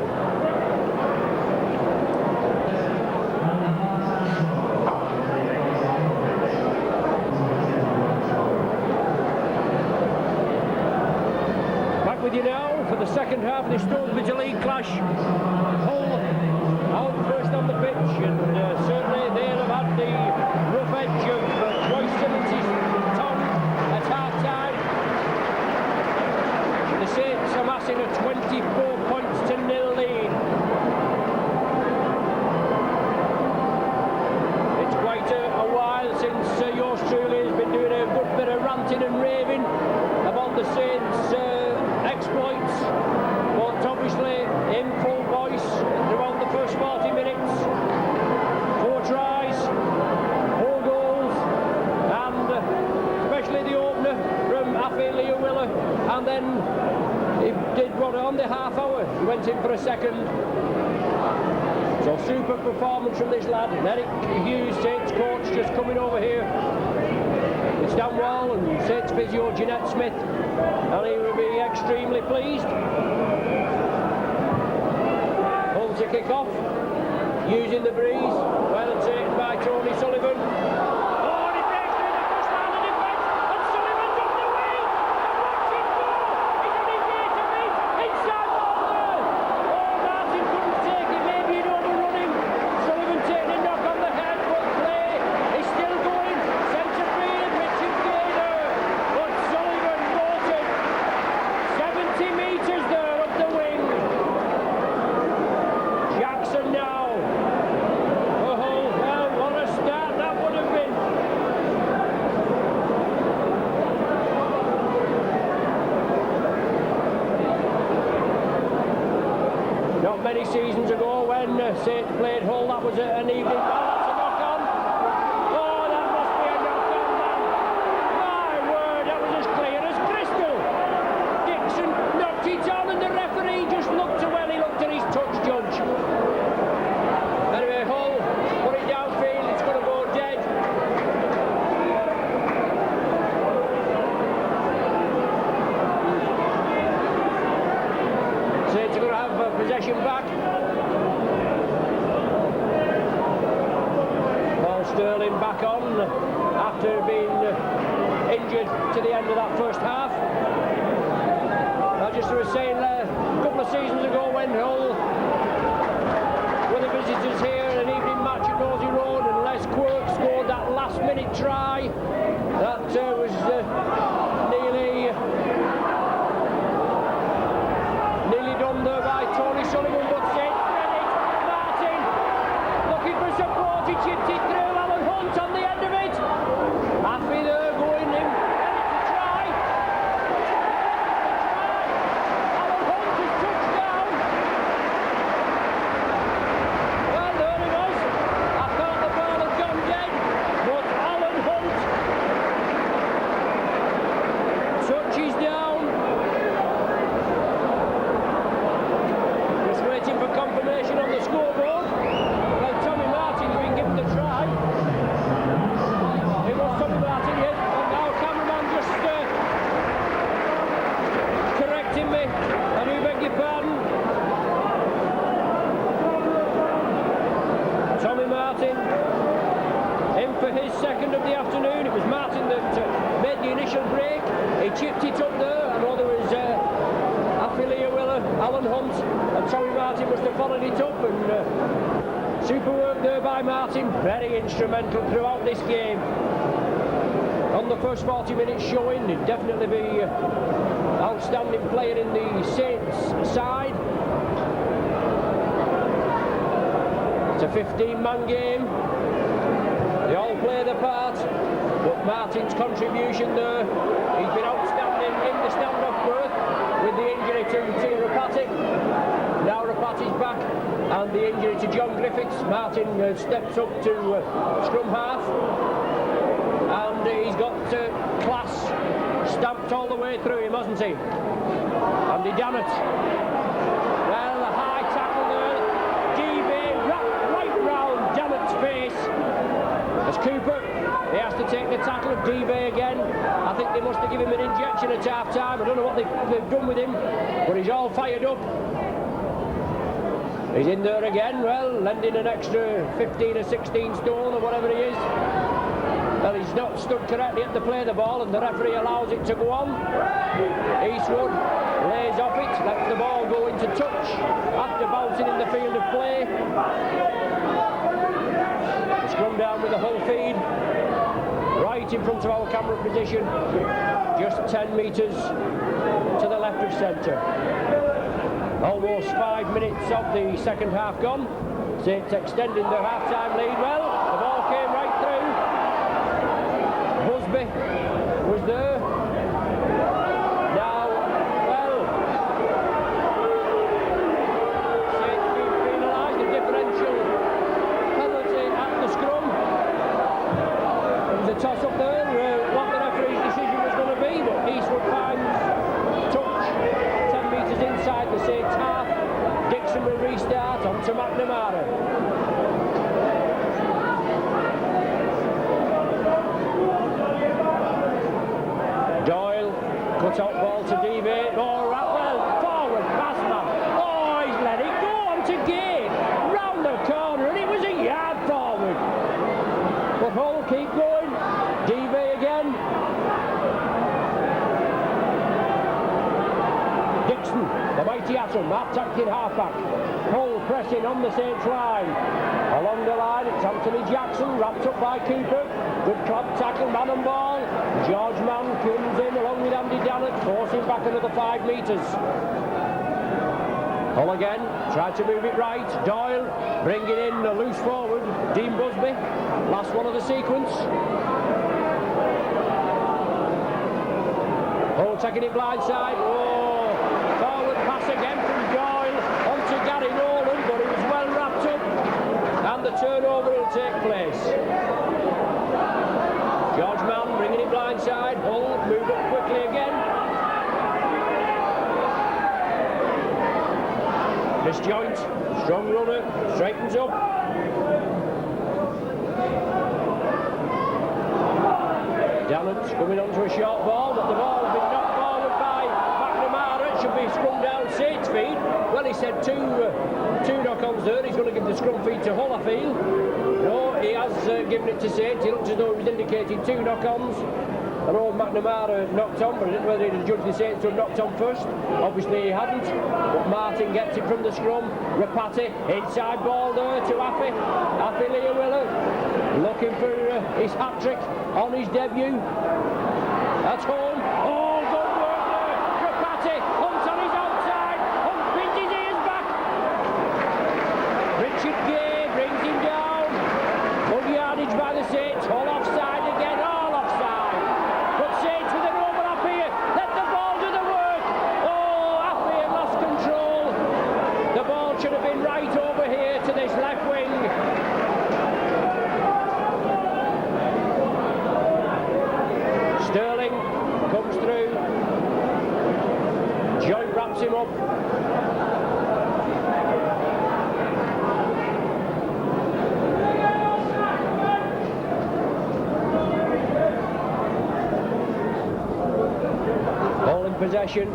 Back with you now for the second half of this Stonesbridge League clash. Hull out first on the pitch, and certainly they'll have had the rough edge of Roy Simmons' tongue at half-time. The Saints amassing a 24 points to nil lead. It's quite a while since yours truly has been doing a good bit of ranting and raving about the Saints' exploits, but obviously in full voice throughout the first 40 minutes. 4 tries, 4 goals, and especially the opener from Afe Leah Willer, and then he did what on the half hour, he went in for a second. So super performance from this lad. Eric Hughes, Saints coach, just coming over here Stanwell and Saints physio Jeanette Smith, and he will be extremely pleased. Hull to kick off, using the breeze, well taken by Tony Sullivan. Many seasons ago when Saints played Hull, that was an evening. Oh, that's a knock-on. Oh, that must be a knock-on, man. My word, that was as clear as crystal. Dixon knocked it on and the referee just looked to when he looked at his touch judge. Anyway, Hull put it downfield, it's going to go dead. Saints are going to have possession back. Paul Sterling back on after being injured to the end of that first half. I just was saying a couple of seasons ago when Hull were the visitors here in an evening match at Nosey Road and Les Quirk scored that last minute try that was nearly done there by Tony Sullivan, but Saints credit Martin looking for support, he chipped it through. Alan Hunt on the end of it, happy there going in, ready to try. Alan Hunt has touched down. Well, there he was. I thought the ball had gone dead, but Alan Hunt touches down. Waiting for confirmation on the scoreboard. Well, Tommy Martin's been given the try. It was Tommy Martin, yes. And now cameraman just correcting me. I do beg your pardon. Tommy Martin in for his second of the afternoon. It was Martin that made the initial break. He chipped it up there. I know there was Alan Hunt and Tommy Martin must have followed it up, and super work there by Martin, very instrumental throughout this game. On the first 40 minutes showing, he'd definitely be outstanding player in the Saints side. It's a 15-man game, they all play their part, but Martin's contribution there, he's been outstanding in the stand-off berth with the injury to Rapati. Now Rapati's back, and the injury to John Griffiths. Martin steps up to scrum half, and he's got class stamped all the way through him, hasn't he? Andy Dannett. Well, a high tackle there. DB wrapped right round Dannett's face. As Cooper, he has to take the tackle of DB again. I think they must have given him an injection at half time. I don't know what they've done with him, but he's all fired up. He's in there again, well, lending an extra 15 or 16 stone or whatever he is. Well, he's not stood correctly at the play the ball, and the referee allows it to go on. Eastwood lays off it, lets the ball go into touch after bouncing in the field of play. It's come down with the Hull feed, right in front of our camera position, just 10 metres to the left of centre. Almost 5 minutes of the second half gone. Saints extending their half-time lead. Well, the ball came right through. Busby was there. Now, well, Saints being penalised, a differential penalty at the scrum. There was a toss-up there, what the referee's decision was going to be, but Eastwood finds touch 10 metres inside the Saints half. Dixon will restart on to McNamara. ball to deviate. Oh, well, forward pass, man. Oh, he's let it go onto Gate. Round the corner, and it was a yard forward. But Hull keep going. Deviate again. Dixon, the mighty Atom, attacking half-back. Hull pressing on the Saints line. Along the line, it's Anthony Jackson, wrapped up by Cooper. Good club tackle, man and ball. George Mann comes in along with Andy Dallett, forcing back another 5 metres. Hull again, tried to move it right. Doyle bringing in a loose forward. Dean Busby, last one of the sequence. Hull taking it blindside. Oh, forward pass again from Doyle onto Gary Nolan, but it was well wrapped up. And the turnover will take place. George Mann bringing it blindside. Hull move up quickly again. Misjoint, strong runner, straightens up. Dallant's coming onto a short ball, but the ball has been knocked forward by McNamara. It should be scrum down Saints feed. Well, he said two knock-ons there. He's going to give the scrum feed to Hull, I feel. No, he has given it to Saints. He looked as though he was indicating 2 knock-ons. And old McNamara knocked on, but I didn't know whether he'd judged the Saints to have knocked on first. Obviously he hadn't. But Martin gets it from the scrum. Rapati, inside ball there to Affy. Affy Leawiller, looking for his hat-trick on his debut. That's home. Oh, good work there. Rapati, Hunt's on his outside. Hunt pins his ears back. Richard Gay brings him down. Good yardage by the Saints. All offside again. All offside. But Saints with an overlap here. Let the ball do the work. Oh, Affy had lost control. The ball should have been right over here to this left wing. Sterling comes through. Joint wraps him up. Ball in possession,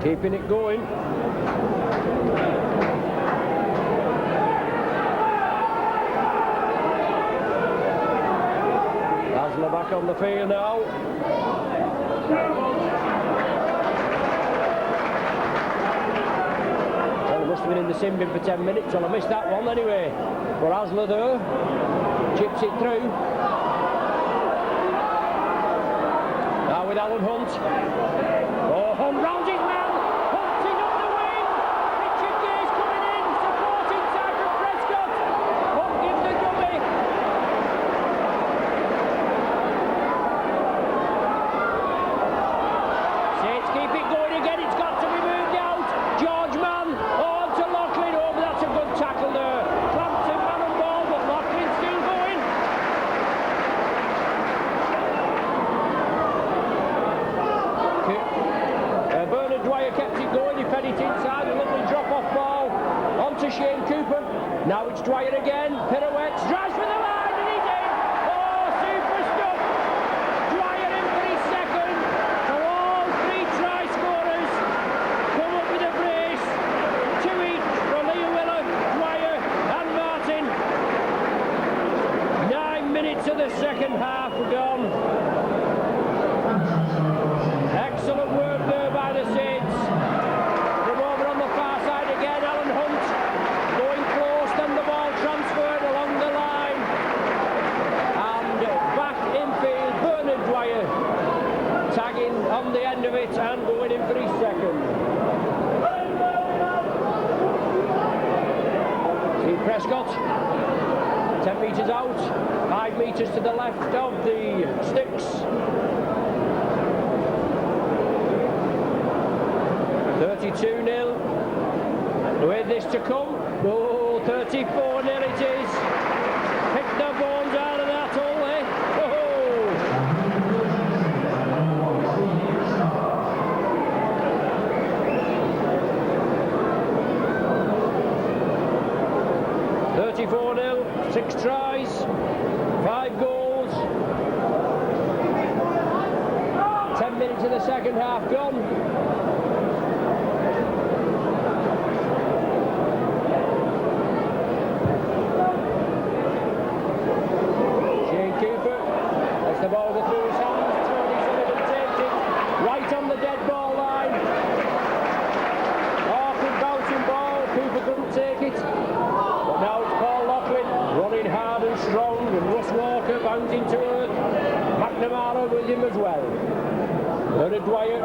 keeping it going. Asler back on the field now. Well, he must have been in the sim bin for 10 minutes, well I missed that one anyway. But Asler there, chips it through. Now with Alan Hunt. Oh, Hunt rounds his man. Hunt's in up the wing. Richard Gay's coming in. Support inside from Prescott. Hunt gives the dummy. Saints keep it going again. It's got to be moved out. George Mann. Oh, to Loughlin. Oh, but that's a good tackle there. Clamps him man and ball, but Loughlin's still going. Bernard Dwyer kept it going, he fed it inside, a lovely drop-off ball onto Shane Cooper. Now it's Dwyer again, pirouettes, drives for the line and he's in! Oh, super stuff! Dwyer in for his second. So all 3 try scorers come up with a brace. 2 each from Leawiller, Dwyer and Martin. 9 minutes of the second half gone. Excellent work there by the Saints. From over on the far side again, Alan Hunt going close, then the ball transferred along the line. And back infield, Bernard Dwyer tagging on the end of it and going in for his second. Steve Prescott, 10 metres out, 5 metres to the left of the sticks. 32-0. With this to come. Oh, 34-0 it is. Pick the bones out of that hole, eh? Oh. 34-0. 6 tries. 5 goals. 10 minutes minutes of the second half gone. Shane Cooper lets the ball go through his hands. Tony Sullivan takes it right on the dead ball line. Awkward bouncing ball. Cooper couldn't take it. But now it's Paul Loughlin running hard and strong, and Russ Walker bouncing to earth. McNamara with him as well. Bernard Dwyer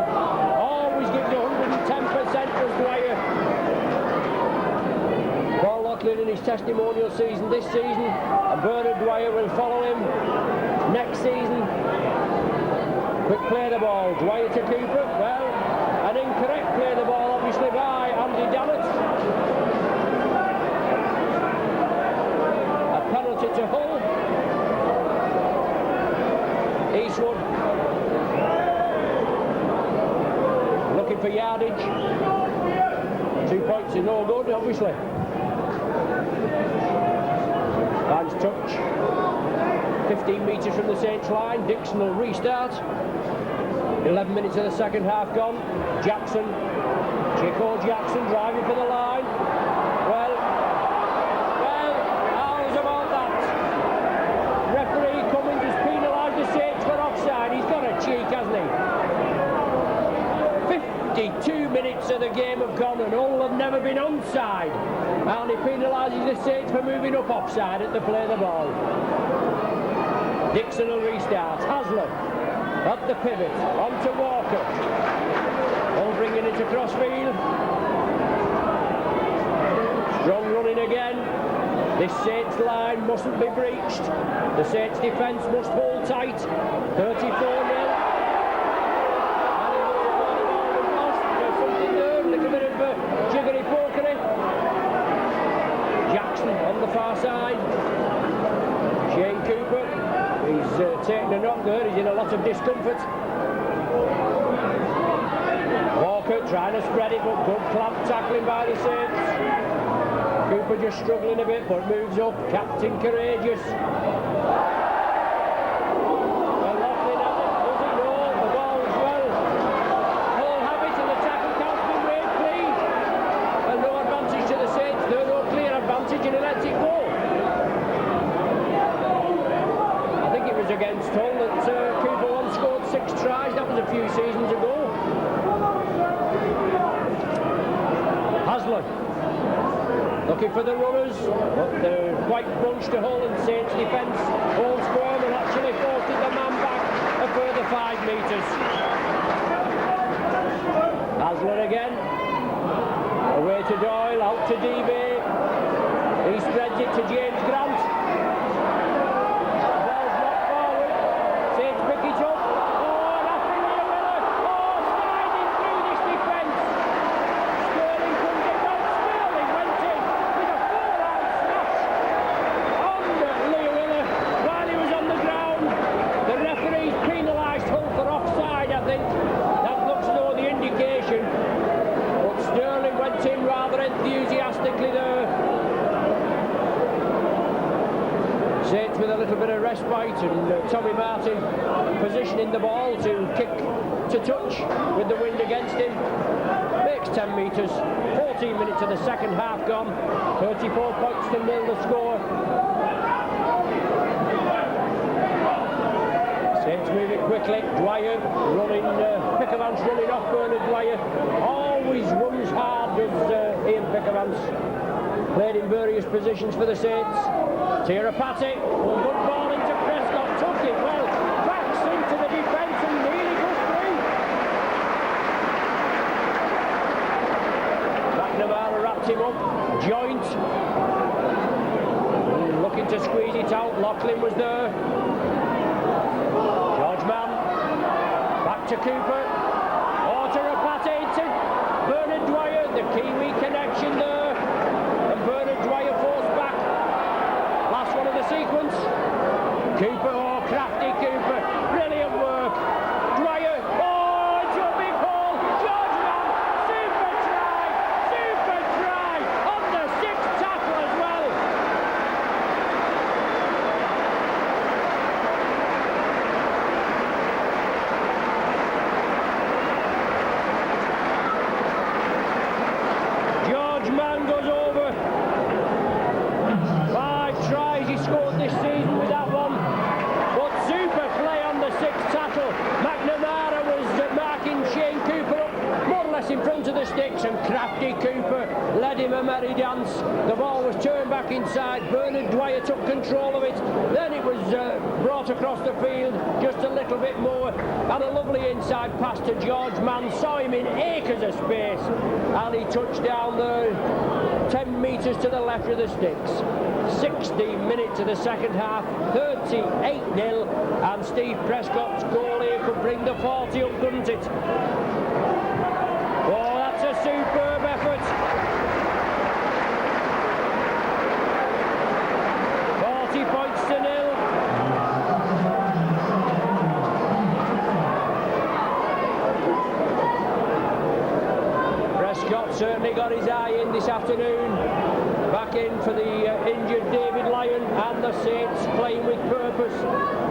always gives 110% for Dwyer. Paul Loughlin in his testimonial season this season, and Bernard Dwyer will follow him next season. Quick play the ball, Dwyer to Cooper. Well, an incorrect play the ball obviously by Andy Dallett. A penalty to Hull. Eastwood looking for yardage. 2 points is no good, obviously. Nice touch. 15 metres from the Saints line. Dixon will restart. 11 minutes of the second half gone. Jackson, Chico Jackson driving for the line. Well, how's about that? Referee Cummins has penalised the Saints for offside. He's got a cheek, hasn't he? 52 minutes of the game have gone and all have never been onside. And he penalises the Saints for moving up offside at the play of the ball. Dixon will restart. Hasler at the pivot. On to Walker. All bringing it across field. Strong running again. This Saints line mustn't be breached. The Saints defence must hold tight. 34-0. Jiggery pokery. Jackson on the far side. Shane Cooper, he's taken a knock there, he's in a lot of discomfort. Walker trying to spread it, but good clamp tackling by the Saints. Cooper just struggling a bit, but moves up. Captain courageous. Against Hull that Cooper once scored 6 tries. That was a few seasons ago. Hasler looking for the runners, but they're quite bunched to Hull and Saints defence. All squirm and actually forced the man back a further 5 metres. Hasler again. Away to Doyle, out to DB. He spreads it to James Grant. Saints with a little bit of respite, and Tommy Martin positioning the ball to kick to touch with the wind against him. Makes 10 metres, 14 minutes of the second half gone, 34 points to 0 the score. Saints moving quickly, Dwyer running, Pickervance running off Bernard Dwyer. Always runs hard, does Ian Pickervance. Played in various positions for the Saints. Tirapati, good ball into Prescott, took it well, backs into the defence and nearly goes through. McNamara wrapped him up, joint, looking to squeeze it out. Loughlin was there. George Mann, back to Cooper. Oh, Tirapati to Bernard Dwyer, the Kiwi connection there, and Bernard Dwyer forced back. Last one of the sequence. Cooper, oh, crafty Cooper. Brilliant work. Dwyer, oh, it's a big hole. George Mann, super try. On the 6th tackle as well. the sticks, and crafty Cooper led him a merry dance. The ball was turned back inside. Bernard Dwyer took control of it. Then it was brought across the field just a little bit more, and a lovely inside pass to George Mann. Saw him in acres of space, and he touched down there 10 metres to the left of the sticks. 16 minutes of the second half, 38-0, and Steve Prescott's goal here could bring the 40 up, couldn't it? Oh, that's a superb effort. 40 points to 0. Prescott certainly got his eye in this afternoon. Back in for the injured David Lyon, and the Saints playing with purpose.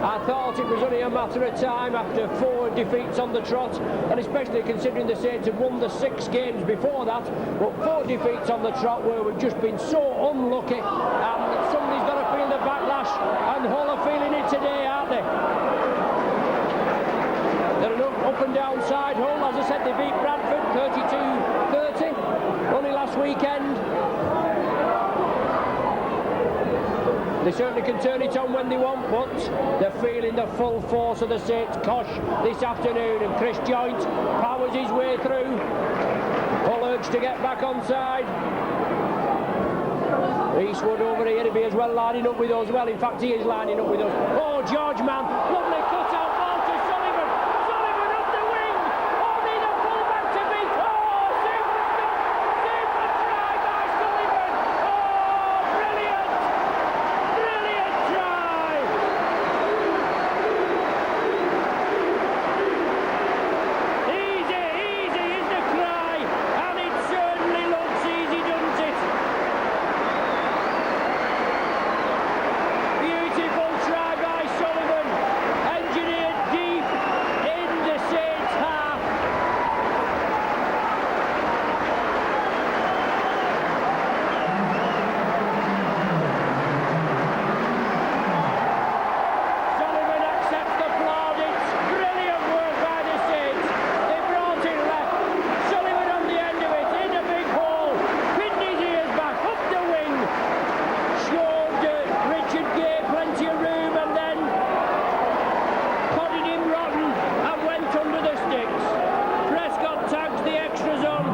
I thought it was only a matter of time after 4 defeats on the trot, and especially considering the Saints had won the 6 games before that, but 4 defeats on the trot where we've just been so unlucky, and somebody's got to feel the backlash, and Hull are feeling it today, aren't they? They're an up and down side. Hull, as I said, they beat Bradford 32-30 only last weekend. They certainly can turn it on when they want, but they're feeling the full force of the Saints cosh this afternoon, and Chris Joint powers his way through. Hull urged to get back on side. Eastwood over here, he'll be as well lining up with us. Well, in fact, he is lining up with us. Oh, George Mann, lovely cut out ball to Sullivan. Sullivan up the wing. Only the full-back to beat. Oh, super stop. Super try by Sullivan. Oh, brilliant. Brilliant try. Easy, easy is the cry. And it certainly looks easy, doesn't it? Beautiful try by Sullivan, engineered deep in the Saints' half. Sullivan accepts the plaudits. Brilliant work by the Saints. They brought it left. Sullivan on the end of it, in a big hole, pinned his ears back, up the wing. Showed Richard Gay plenty of room, and then prodded him rotten and went under the sticks. Prescott tags the extras on.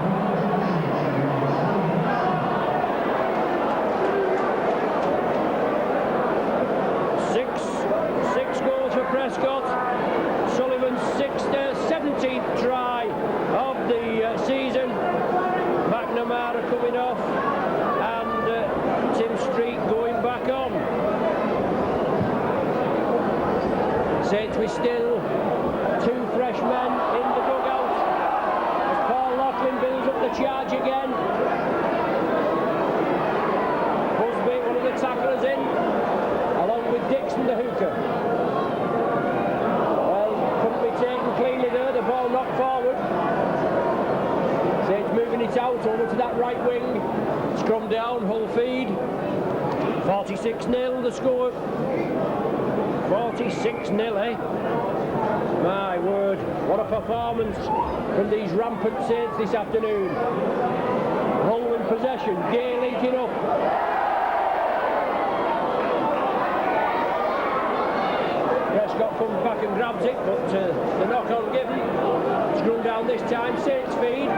Six goals for Prescott. Sullivan's 17th try of the season. McNamara coming off, and Tim Street going back on. Saints with still 2 fresh men in the dugout as Paul Laughlin builds up the charge again. Busby, one of the tacklers, in, along with Dixon the hooker. Well, couldn't be taken cleanly there, the ball knocked forward. Saints moving it out over to that right wing. Scrum down, Hull feed. 46-0 the score. 46-0, eh? My word, what a performance from these rampant Saints this afternoon. Hull in possession, Gay linking up. Prescott comes back and grabs it, but the knock-on given. Scrum down this time, Saints feed.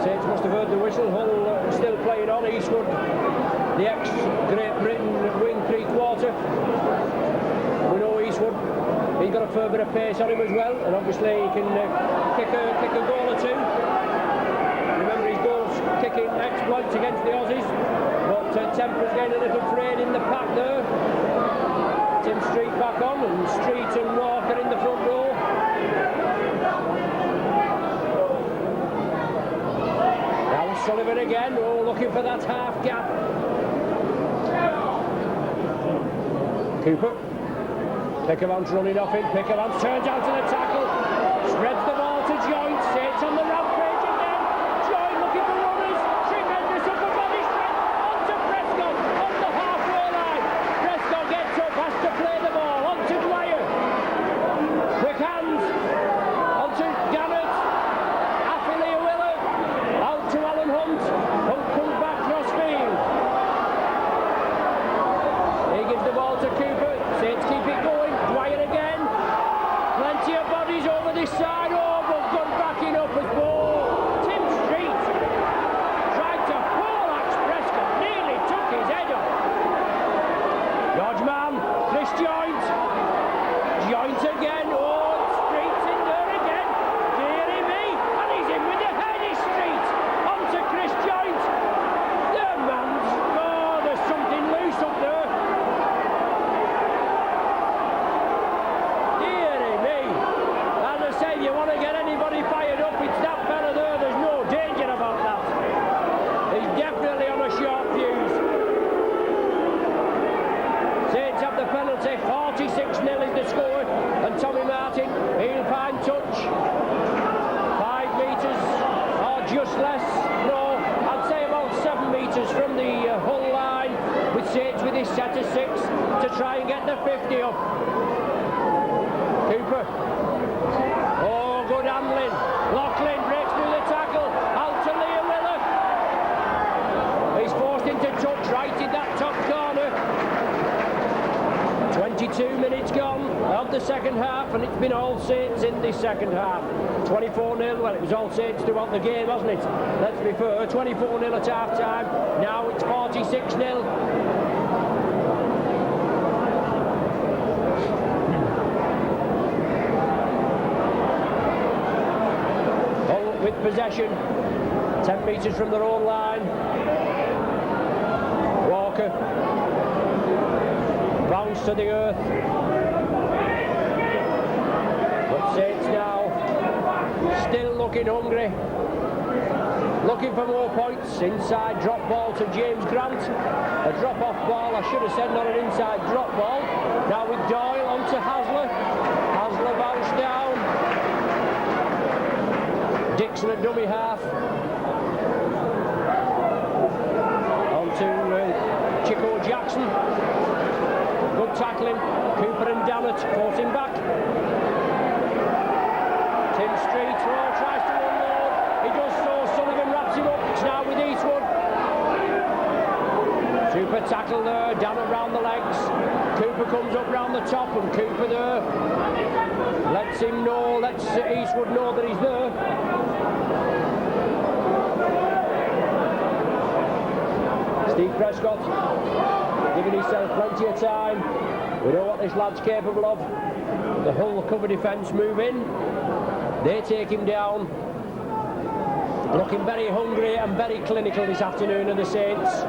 Saints must have heard the whistle. Hull still playing on. Eastwood, the ex-Great Britain wing 3/4. We know Eastwood, he's got a fair bit of pace on him as well, and obviously he can kick a goal or two. Remember his goals kicking exploits against the Aussies, but Temper's getting a little frayed in the pack there. Tim Street back on, and Street and Walker in the front row. Sullivan again, looking for that half gap. Cooper. Pickerman's running off him. Pickerman turns out to the tackle. Spreads the ball to Joint. Saints on the rampage again. Joint looking for runners. Tremendous upper body strength. On to Prescott. On the halfway line. Prescott gets up. Has to play the ball. On to Dwyer. Quick hands. On to Gannett. 50 up. Cooper. Oh, good handling. Loughlin breaks through the tackle. Out to Liam Miller. He's forced into touch right in that top corner. 22 minutes gone of the second half, and it's been All Saints in the second half. 24-0, well, it was All Saints throughout the game, wasn't it? Let's be fair, 24-0 at half-time. Now it's 46-0. Hull with possession, 10 metres from their own line. Walker. Bounce to the earth. But Saints now still looking hungry. Looking for more points. Inside drop ball to James Grant. A drop off ball, I should have said, not an inside drop ball. Now with Doyle on to Hasler. Hasler bounced down. Dixon a dummy half. On to Chico Jackson. Good tackling. Cooper and Dannett force him back. Tim Street tries to unload. He does so. Sullivan wraps him up. It's now with Eastwood. Super tackle there. Dannett round the legs. Cooper comes up round the top, and Cooper there lets him know. Lets Eastwood know that he's there. Steve Prescott giving himself plenty of time. We know what this lad's capable of. The Hull cover defence move in. They take him down. Looking very hungry and very clinical this afternoon, are the Saints.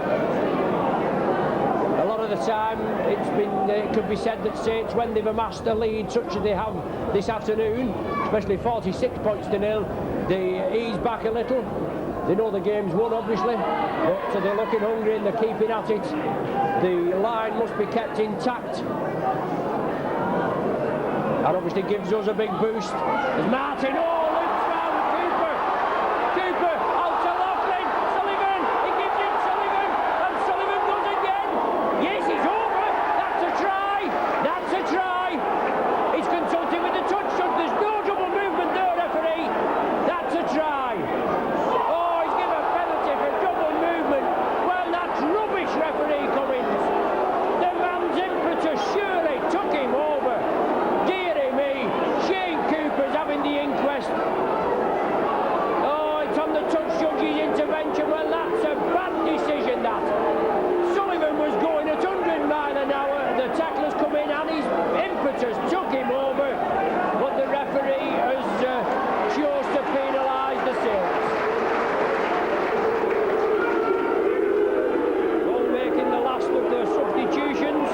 A lot of the time it could be said that Saints, when they've amassed a lead such as they have this afternoon, especially 46 points to nil, they ease back a little. They know the game's won, obviously, but they're looking hungry and they're keeping at it. The line must be kept intact. That obviously gives us a big boost. There's Martin, loops round Cooper. Cooper out to Loughlin. Sullivan, he gives him Sullivan, and Sullivan goes again. Yes, he's over. That's a try. That's a try. He's consulting with the touch shot. There's no double movement there, referee. That's a try. Referee Cummins. The man's impetus surely took him over. Dearie me, Shane Cooper's having the inquest. Oh, it's on the touch judge's intervention. Well, that's a bad decision, that. Sullivan was going at 100 miles an hour. The tackler's come in and his impetus took him over. But the referee has chose to penalise the Saints. Of the substitutions,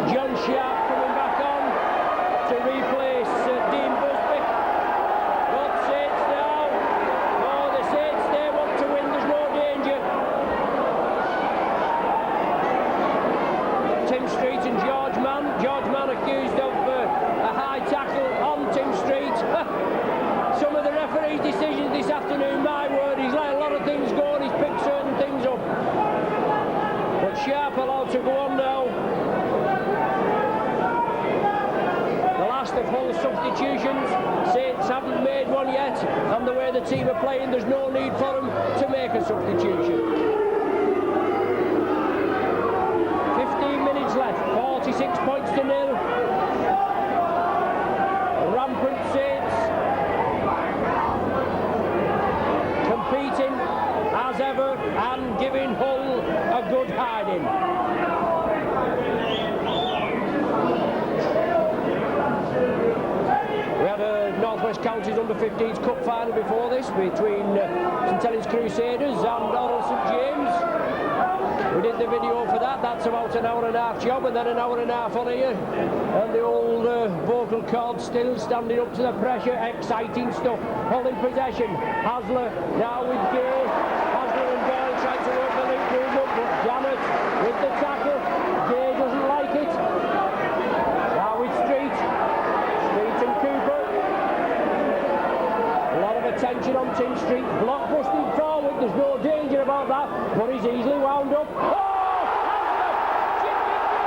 John Sharp coming back on to replace Dean Busby. But Saints now, the Saints, they want to win, there's no danger. Tim Street and George Mann accused of a high tackle on Tim Street. Some of the referee's decisions this afternoon, my word, he's let a lot of things go and he's picked certain things up. But Sharp allowed to go on now. The last of Hull's substitutions. Saints haven't made one yet, and the way the team are playing, there's no need for them to make a substitution. 15 minutes left, 46 points to nil. Rampant Saints. Competing as ever and giving Hull a good hiding. We had a North West Counties under-15s cup final before this between St Helens Crusaders and Oral St James. We did the video for that. That's about an hour and a half job, and then an hour and a half on here, and the old vocal cords still standing up to the pressure. Exciting stuff. Holding possession. Hasler now with Gay. Hasler and Doyle trying to work the link movement, but Dannett with the tackle. Gay doesn't like it. Now with Street and Cooper. A lot of attention on Tim Street. Block busting forward. There's no danger about that, but he's easily wound up. Oh! Hasler! Chipping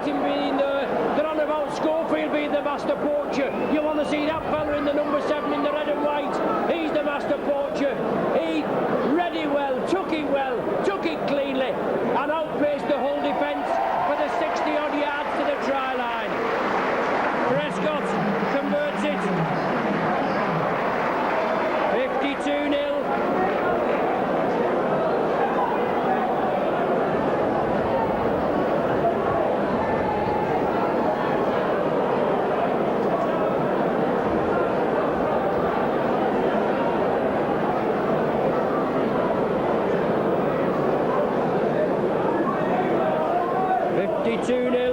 him being there. They're on about Schofield being the master poacher. You want to see that fella in the number 7 in the red and white. He's the master poacher. He read it well, took it cleanly, and outpaced the whole defence for the 60-odd yards to the try line. Prescott converts it. 52-0.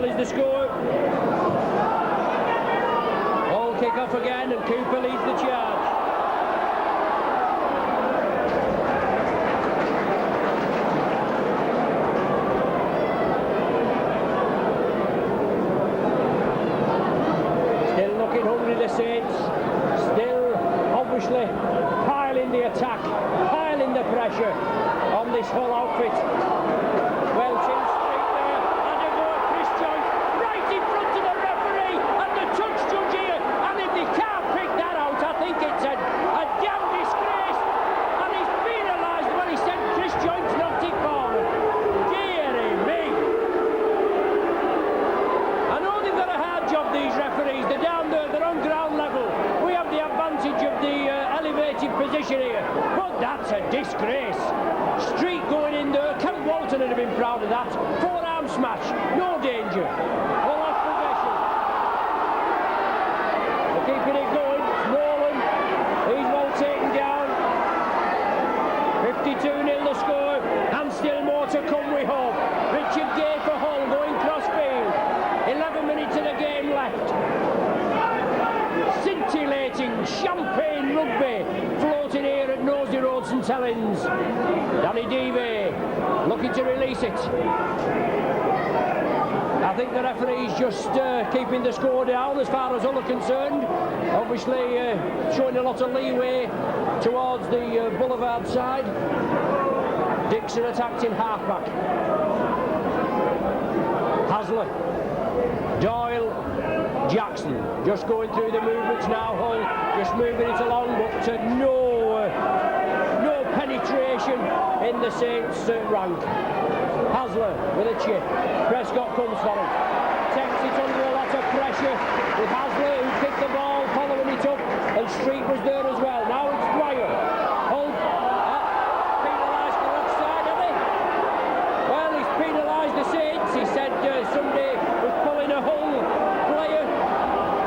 Is the score. Ball kick off again, and Cooper leads the charge. Still looking hungry, the Saints. Still, obviously, piling the attack, piling the pressure on this whole outfit. Well, position here, but that's a disgrace. Street going in there. Kent Walton would have been proud of that. Forearm smash, no danger. Well, off possession. They're keeping it going. It's Nolan. He's well taken down. 52-0 the score, and still more to come, we hope. Richard Gay for Hull going cross field. 11 minutes of the game left. Scintillating champagne rugby floating here at Nosey Road, St Helens. Danny Devey looking to release it. I think the referee's just keeping the score down as far as Hull are concerned. Obviously showing a lot of leeway towards the Boulevard side. Dixon attacked in halfback. Hasler, Doyle, Jackson just going through the movements now. Hull just moving it along, but no penetration in the Saints rank. Hasler with a chip. Prescott comes for it. Takes it under a lot of pressure with Hasler, who kicked the ball, following it up, and Street was there as well. Now it's Dwyer. Hull penalised for offside, have they? Well, he's penalised the Saints. He said somebody was pulling a Hull player.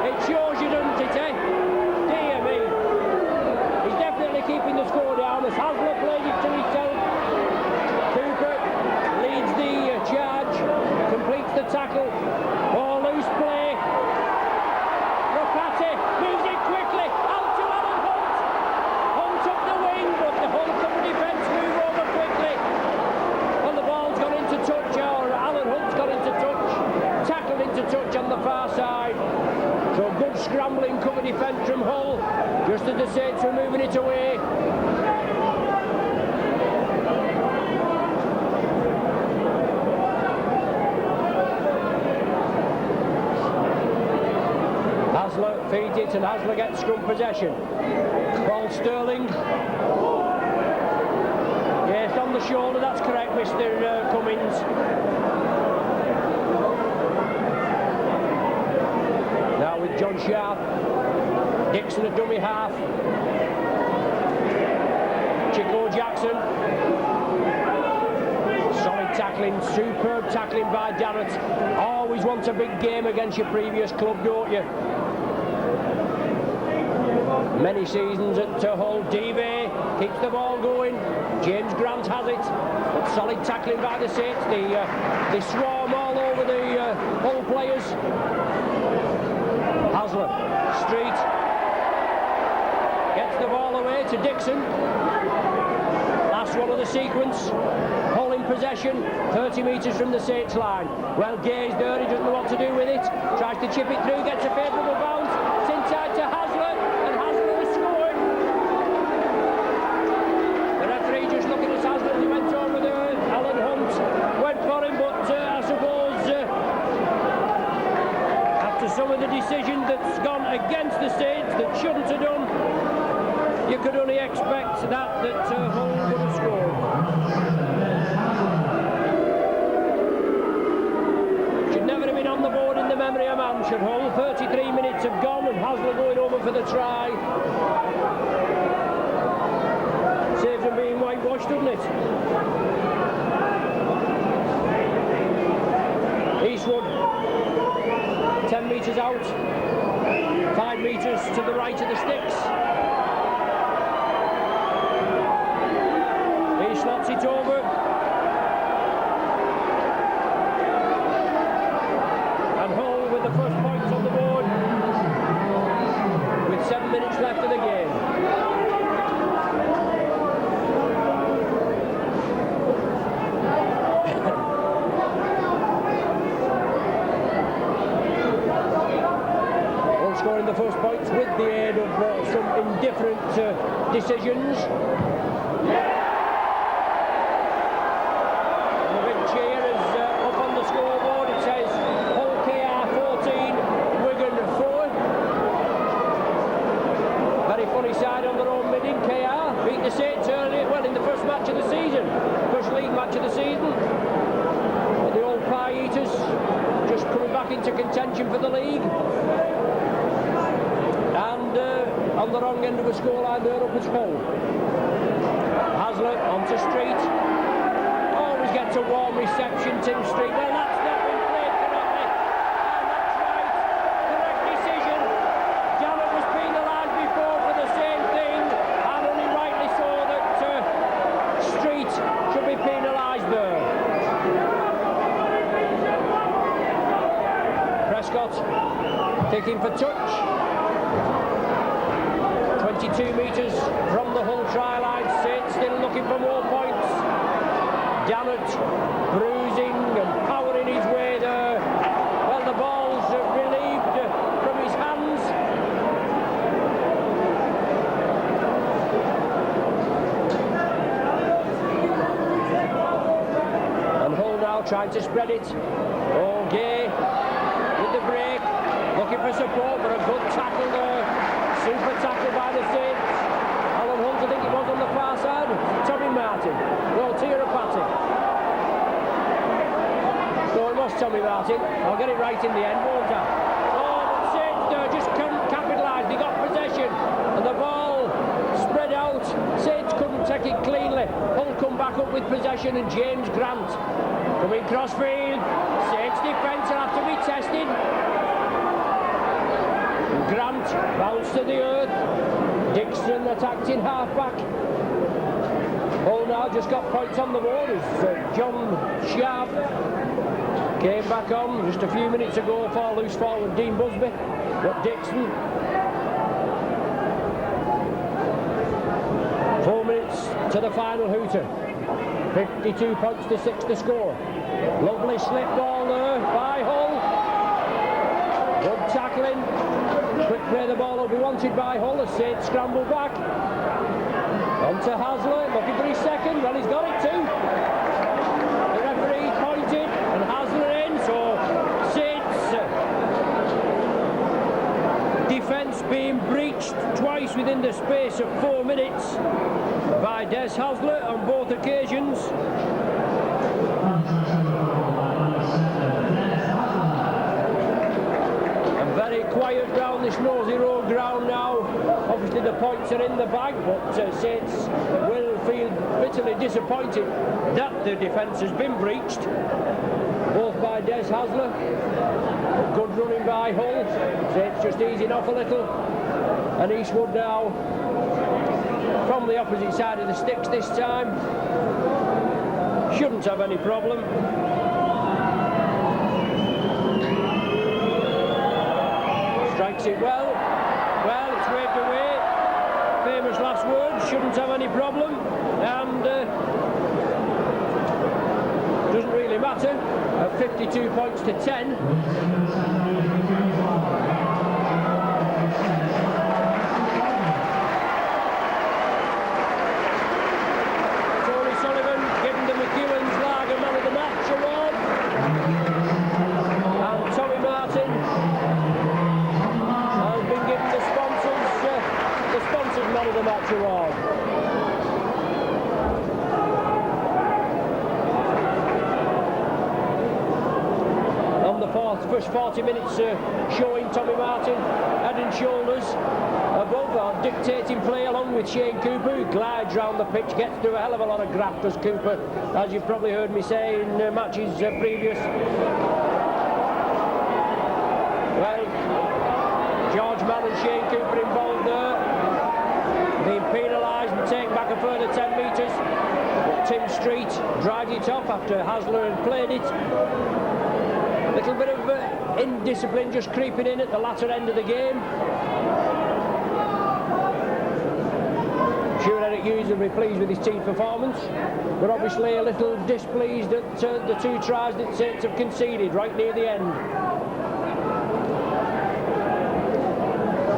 It shows you, doesn't it, eh? Dear me. He's definitely keeping the score down as Hasler played it to himself. Cooper leads the charge, completes the tackle. Oh, loose play. Rapati moves it quickly. Out to Alan Hunt. Hunt up the wing, but the Hull cover defence move over quickly. And the ball's gone into touch, or Alan Hunt's got into touch. Tackled into touch on the far side. So good scrambling cover defence from Hull, just as the Saints were moving it away. Hasler feeds it, and Hasler gets scrum possession. Paul Sterling. Yes, on the shoulder, that's correct, Mr. Cummins. Now with John Sharp. Dixon a dummy half. Chico Jackson. Solid tackling, superb tackling by Darrett. Always want a big game against your previous club, don't you? Many seasons at Hull. Devey keeps the ball going. James Grant has it. But solid tackling by the Saints. They swarm all over the Hull players. Hasler, Street gets the ball away to Dixon. Last one of the sequence. Hull in possession, 30 metres from the Saints line. Well, Gay's there, he doesn't know what to do with it. Tries to chip it through, gets a favourable bounce. It's inside to Hasler, and Hasler has scored. The referee just looking at Hasler as he went over there. Alan Hunt went for him, but I suppose some of the decision that's gone against the Saints that shouldn't have done, you could only expect that Hull would have scored. Should never have been on the board in the memory of man, should Hull. 33 minutes have gone and Hasler going over for the try. Saves them being whitewashed, doesn't it? Eastwood, 10 metres out, 5 metres to the right of the sticks. He slots it over. And Hull with the first points on the board with 7 minutes left of the game. Scoring the first points with the aid of some indifferent decisions. The big cheer is up on the scoreboard. It says Hull KR 14, Wigan 4. Very funny side on their own bidding. KR beat the Saints earlier, well, in the first match of the season, first league match of the season. But the old pie eaters just coming back into contention for the league. On the wrong end of a scoreline there up at Hull. Hasler onto Street. Always gets a warm reception, Tim Street. Well, that's not been played correctly. And that's right. Correct decision. Janet was penalised before for the same thing. And only rightly so that Street should be penalised there. Prescott taking for touch. 22 metres from the Hull try line. Saints still looking for more points. Janet bruising and powering his way there. Well, the ball's relieved from his hands. And Hull now trying to spread it. Gay with the break, looking for support, but a good tackle there. Super tackle by the Saints. Alan Hunt, I think it was on the far side. Tommy Martin. No, Tirapati. So it was Tommy Martin. I'll get it right in the end, won't I? Oh, but Saints just couldn't capitalise. They got possession. And the ball spread out. Saints couldn't take it cleanly. Hull come back up with possession and James Grant coming crossfield. Saints defence will have to be tested. Grant bounced to the earth. Dixon attacked in half-back. Hull now just got points on the board as John Sharp came back on just a few minutes ago for loose forward Dean Busby. Got Dixon. 4 minutes to the final hooter. 52 points to 6 to score. Lovely slip ball there by Hull. Good tackling. Quick play, the ball will be wanted by Hull as Saints scramble back. On to Hasler, looking for his second. Well, he's got it too. The referee pointed and Hasler in, so Saints defence being breached twice within the space of 4 minutes by Des Hasler on both occasions. Very quiet round this Nosey Road ground now. Obviously the points are in the bag, but Saints will feel bitterly disappointed that the defence has been breached, both by Des Hasler. Good running by Hull. Saints just easing off a little. And Eastwood now from the opposite side of the sticks this time. Shouldn't have any problem. Strikes it well. Well, it's waved away. Famous last words, shouldn't have any problem. And doesn't really matter. At 52 points to 10. Tony Sullivan giving the McEwen's Lager Man of the Match award. And Tommy Martin first 40 minutes showing Tommy Martin head and shoulders above, dictating play along with Shane Cooper, who glides round the pitch, gets through a hell of a lot of graft, does Cooper, as you've probably heard me say in matches previous. Well, George Mann and Shane Cooper involved there, being penalised and taken back a further 10 metres. But Tim Street drives it off after Hasler had played it. A little bit of indiscipline just creeping in at the latter end of the game. Sure, Eric Hughes will be pleased with his team's performance, but obviously a little displeased at the 2 tries that Saints have conceded right near the end.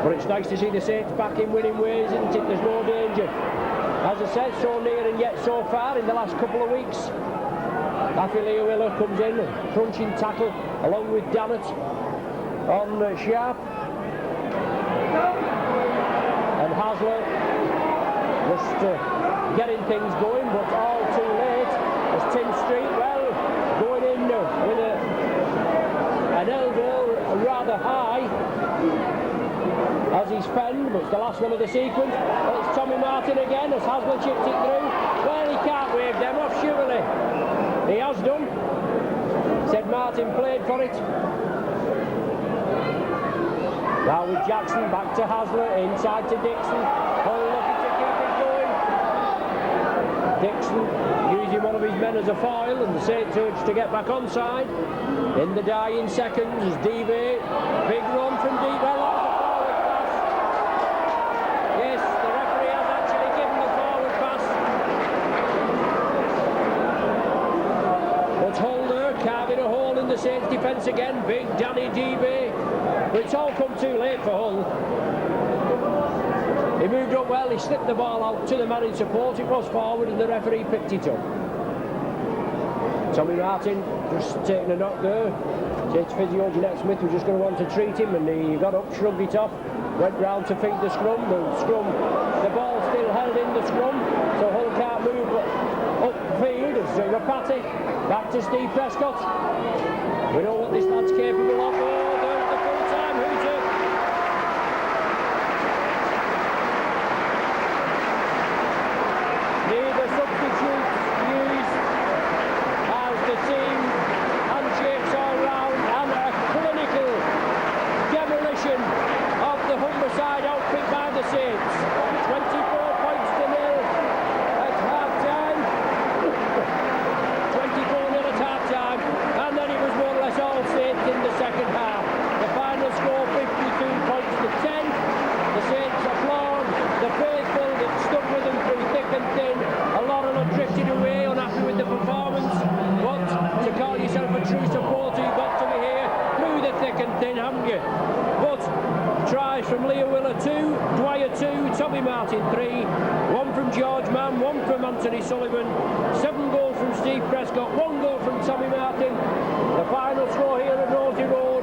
But it's nice to see the Saints back in winning ways, isn't it? There's no danger. As I said, so near and yet so far in the last couple of weeks. Affiliate Willer comes in, crunching tackle along with Dannett on Sharp. And Hasler just getting things going, but all too late as Tim Street, well, going in with an elbow rather high as he's fenned, but it's the last one of the sequence. Well, it's Tommy Martin again as Hasler chipped it through. Well, he can't wave them off, surely. He has done. Said Martin played for it. Now with Jackson, back to Hasler, inside to Dixon. Hull looking to keep it going. Dixon using one of his men as a foil, and the Saints urge to get back onside. In the dying seconds as Debay, big run from Debay. Well, that was a forward pass. Yes, the referee has actually given the forward pass. But Hull there, carving a hole in the Saints defence again. Big Danny Debay. But it's all come too late for Hull. He moved up well, he slipped the ball out to the man in support. It was forward and the referee picked it up. Tommy Martin just taking a knock there. Saints physio Jeanette Smith was just going to want to treat him, and he got up, shrugged it off, went round to feed the scrum. The ball still held in the scrum, so Hull can't move upfield. It's Rapati, back to Steve Prescott. We know what this lad's capable of. From Leah Willer 2, Dwyer 2, Tommy Martin 3, 1 from George Mann, 1 from Anthony Sullivan, 7 goals from Steve Prescott, 1 goal from Tommy Martin. The final score here at Rosie Road,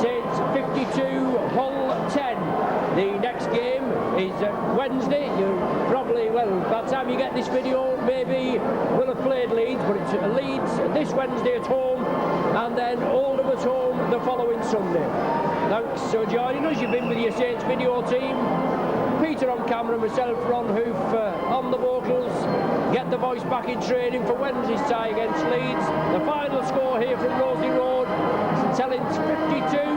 Saints 52, Hull 10. The next game is Wednesday. You probably, well, by the time you get this video, maybe will have played Leeds, but it's Leeds this Wednesday at home, and then Oldham at home the following Sunday. Thanks for joining us. You've been with your Saints video team. Peter on camera, myself, Ron Hoof on the vocals. Get the voice back in training for Wednesday's tie against Leeds. The final score here from Rosie Road, Tellings 52,